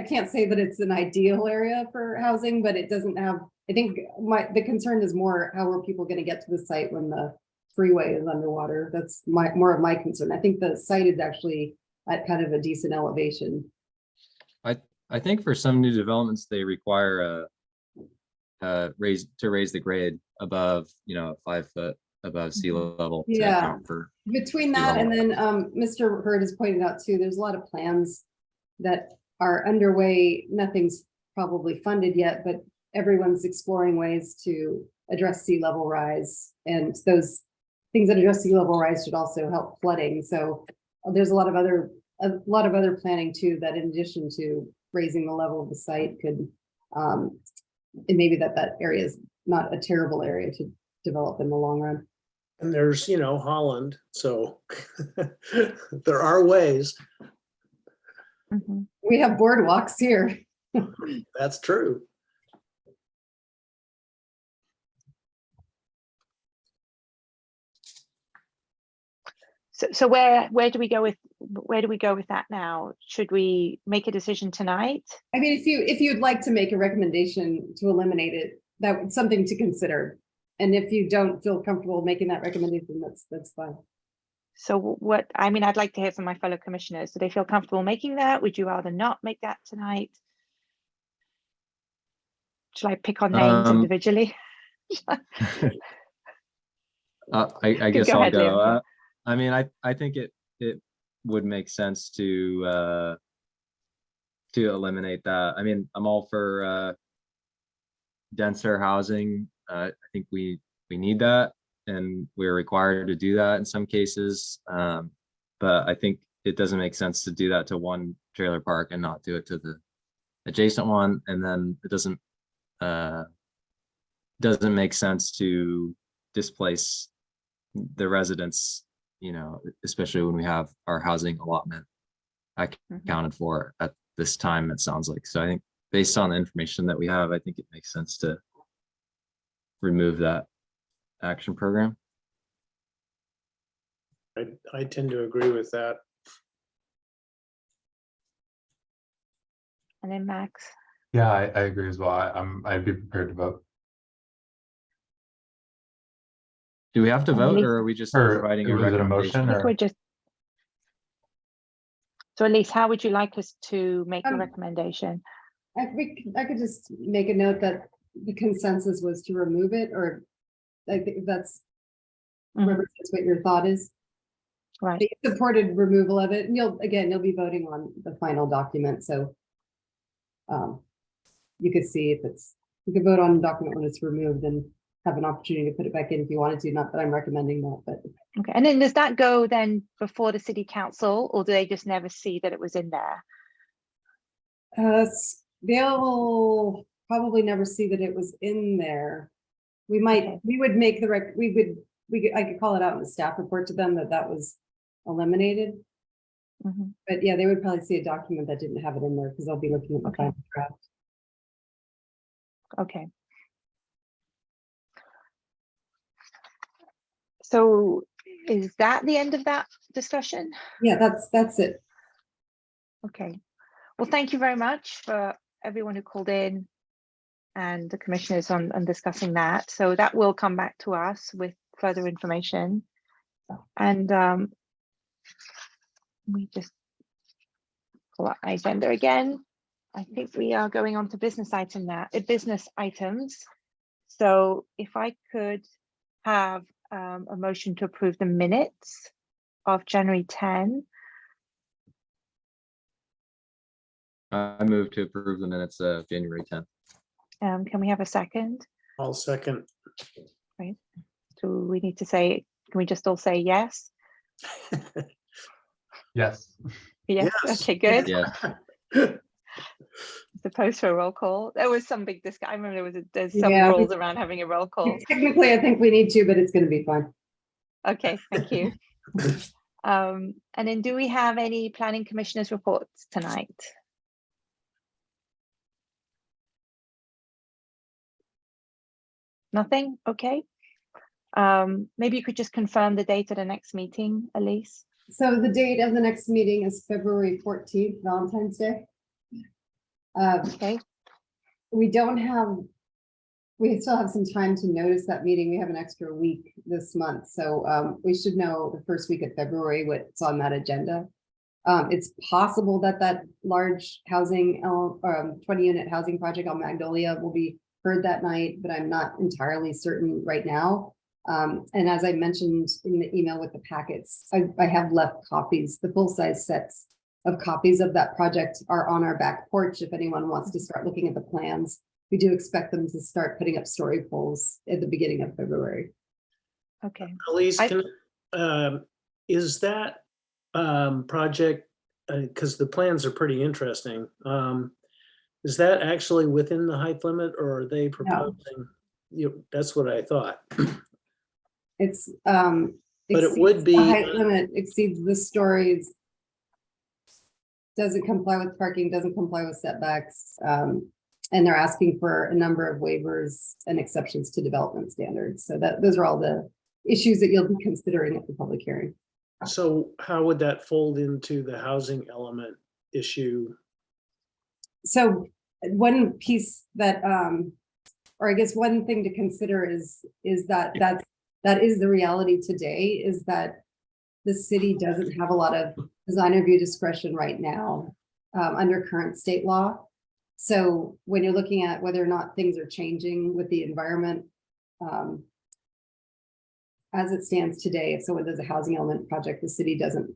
can't say that it's an ideal area for housing, but it doesn't have, I think the concern is more how are people going to get to the site when the freeway is underwater. That's more of my concern. I think the site is actually at kind of a decent elevation. I think for some new developments, they require raise the grade above, 5 foot above sea level. To Yeah. account for Between that and then Mr. Hurd has pointed out too, there's a lot of plans that are underway. Nothing's probably funded yet, but everyone's exploring ways to address sea level rise, and those things that address sea level rise should also help flooding. So there's a lot of other planning too, that in addition to raising the level of the site could and maybe that area is not a terrible area to develop in the long run. And there's, Holland, so there are ways. Mm-hmm. We have boardwalks here. That's true. So where do we go with that now? Should we make a decision tonight? I mean, if you'd like to make a recommendation to eliminate it, that's something to consider. And if you don't feel comfortable making that recommendation, that's fine. So I'd like to hear from my fellow commissioners. Do they feel comfortable making that? Would you rather not make that tonight? Should I pick on names individually? I guess Go I'll ahead, go. Liam. I think it would make sense to eliminate that. I'm all for denser housing. I think we need that, and we're required to do that in some cases. But I think it doesn't make sense to do that to one trailer park and not do it to the adjacent one. And then it doesn't make sense to displace the residents, especially when we have our housing allotment accounted for at this time, it sounds like. So I think based on the information that we have, I think it makes sense to remove that action program. I tend to agree with that. And then Max. Yeah, I agree as well. I'd be prepared to vote. Do we have to vote, or are we just providing a was it a recommendation? motion? I think we're just. So Elise, how would you like us to make a recommendation? I could just make a note that the consensus was to remove it, or I think that's represents what your thought is. Right. They supported removal of it, and you'll be voting on the final document, so you could see if you could vote on the document when it's removed and have an opportunity to put it back in if you wanted to. Not that I'm recommending that, but okay. And then does that go then before the city council, or do they just never see that it was in there? They'll probably never see that it was in there. We would make the I could call it out in the staff report to them that was eliminated. But yeah, they would probably see a document that didn't have it in there because they'll be looking at the final draft. Okay. So is that the end of that discussion? Yeah, that's it. Okay. Well, thank you very much for everyone who called in and the commissioners on discussing that. So that will come back to us with further information. And we just pull up my agenda again. I think we are going on to business items. So if I could have a motion to approve the minutes of January 10. I move to approve the minutes of January 10th. Can we have a second? I'll second. Right. Do we need to say, can we just all say yes? Yes. Yes. Yes. Okay, good. Yes. Supposed for a roll call. There was some big discussion. I remember there's some Yeah, rules around having a roll call. Technically, I think we need to, but it's going to be fine. Okay, thank you. And then do we have any planning commissioners reports tonight? Nothing? Okay. Maybe you could just confirm the date of the next meeting, Elise. So the date of the next meeting is February 14th, Valentine's Day. Okay. We still have some time to notice that meeting. We have an extra week this month. So we should know the first week of February what's on that agenda. It's possible that large housing, 20-unit housing project on Magnolia will be heard that night, but I'm not entirely certain right now. And as I mentioned in the email with the packets, I have left copies, the full-size sets of copies of that project are on our back porch. If anyone wants to start looking at the plans, we do expect them to start putting up story poles at the beginning of February. Okay. Elise, is that project, because the plans are pretty interesting, is that actually within the height limit, or are they proposing? That's what I thought. It's But it would be the height limit exceeds the stories, doesn't comply with parking, doesn't comply with setbacks, and they're asking for a number of waivers and exceptions to development standards. So those are all the issues that you'll be considering at the public hearing. So how would that fold into the housing element issue? So one piece that, or I guess one thing to consider is that is the reality today, is that the city doesn't have a lot of design review discretion right now under current state law. So when you're looking at whether or not things are changing with the environment, as it stands today, if someone does a housing element project, the city doesn't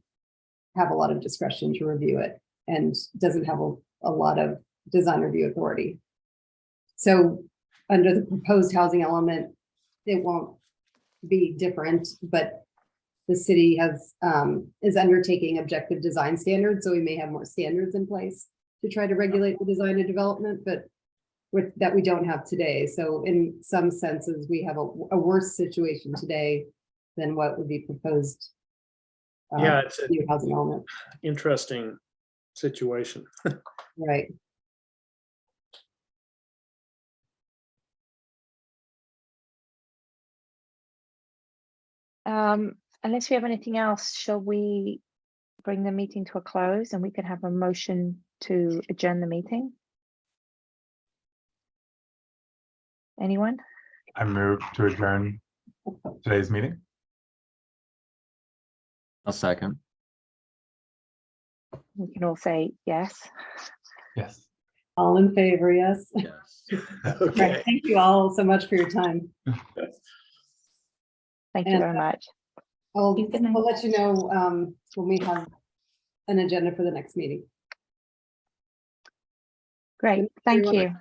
have a lot of discretion to review it and doesn't have a lot of design review authority. So under the proposed housing element, it won't be different, but the city is undertaking objective design standards, so we may have more standards in place to try to regulate the design and development, but that we don't have today. So in some senses, we have a worse situation today than what would be proposed. Yeah, it's a new housing element. interesting situation. Right. Unless we have anything else, shall we bring the meeting to a close and we can have a motion to adjourn the meeting? Anyone? I move to adjourn today's meeting. I'll second. We can all say yes. Yes. All in favor, yes. Yes. Okay. Right. Thank you all so much for your time. Thank you And, very much. We'll Good night. let you know when we have an agenda for the next meeting. Great. Thank everyone. you.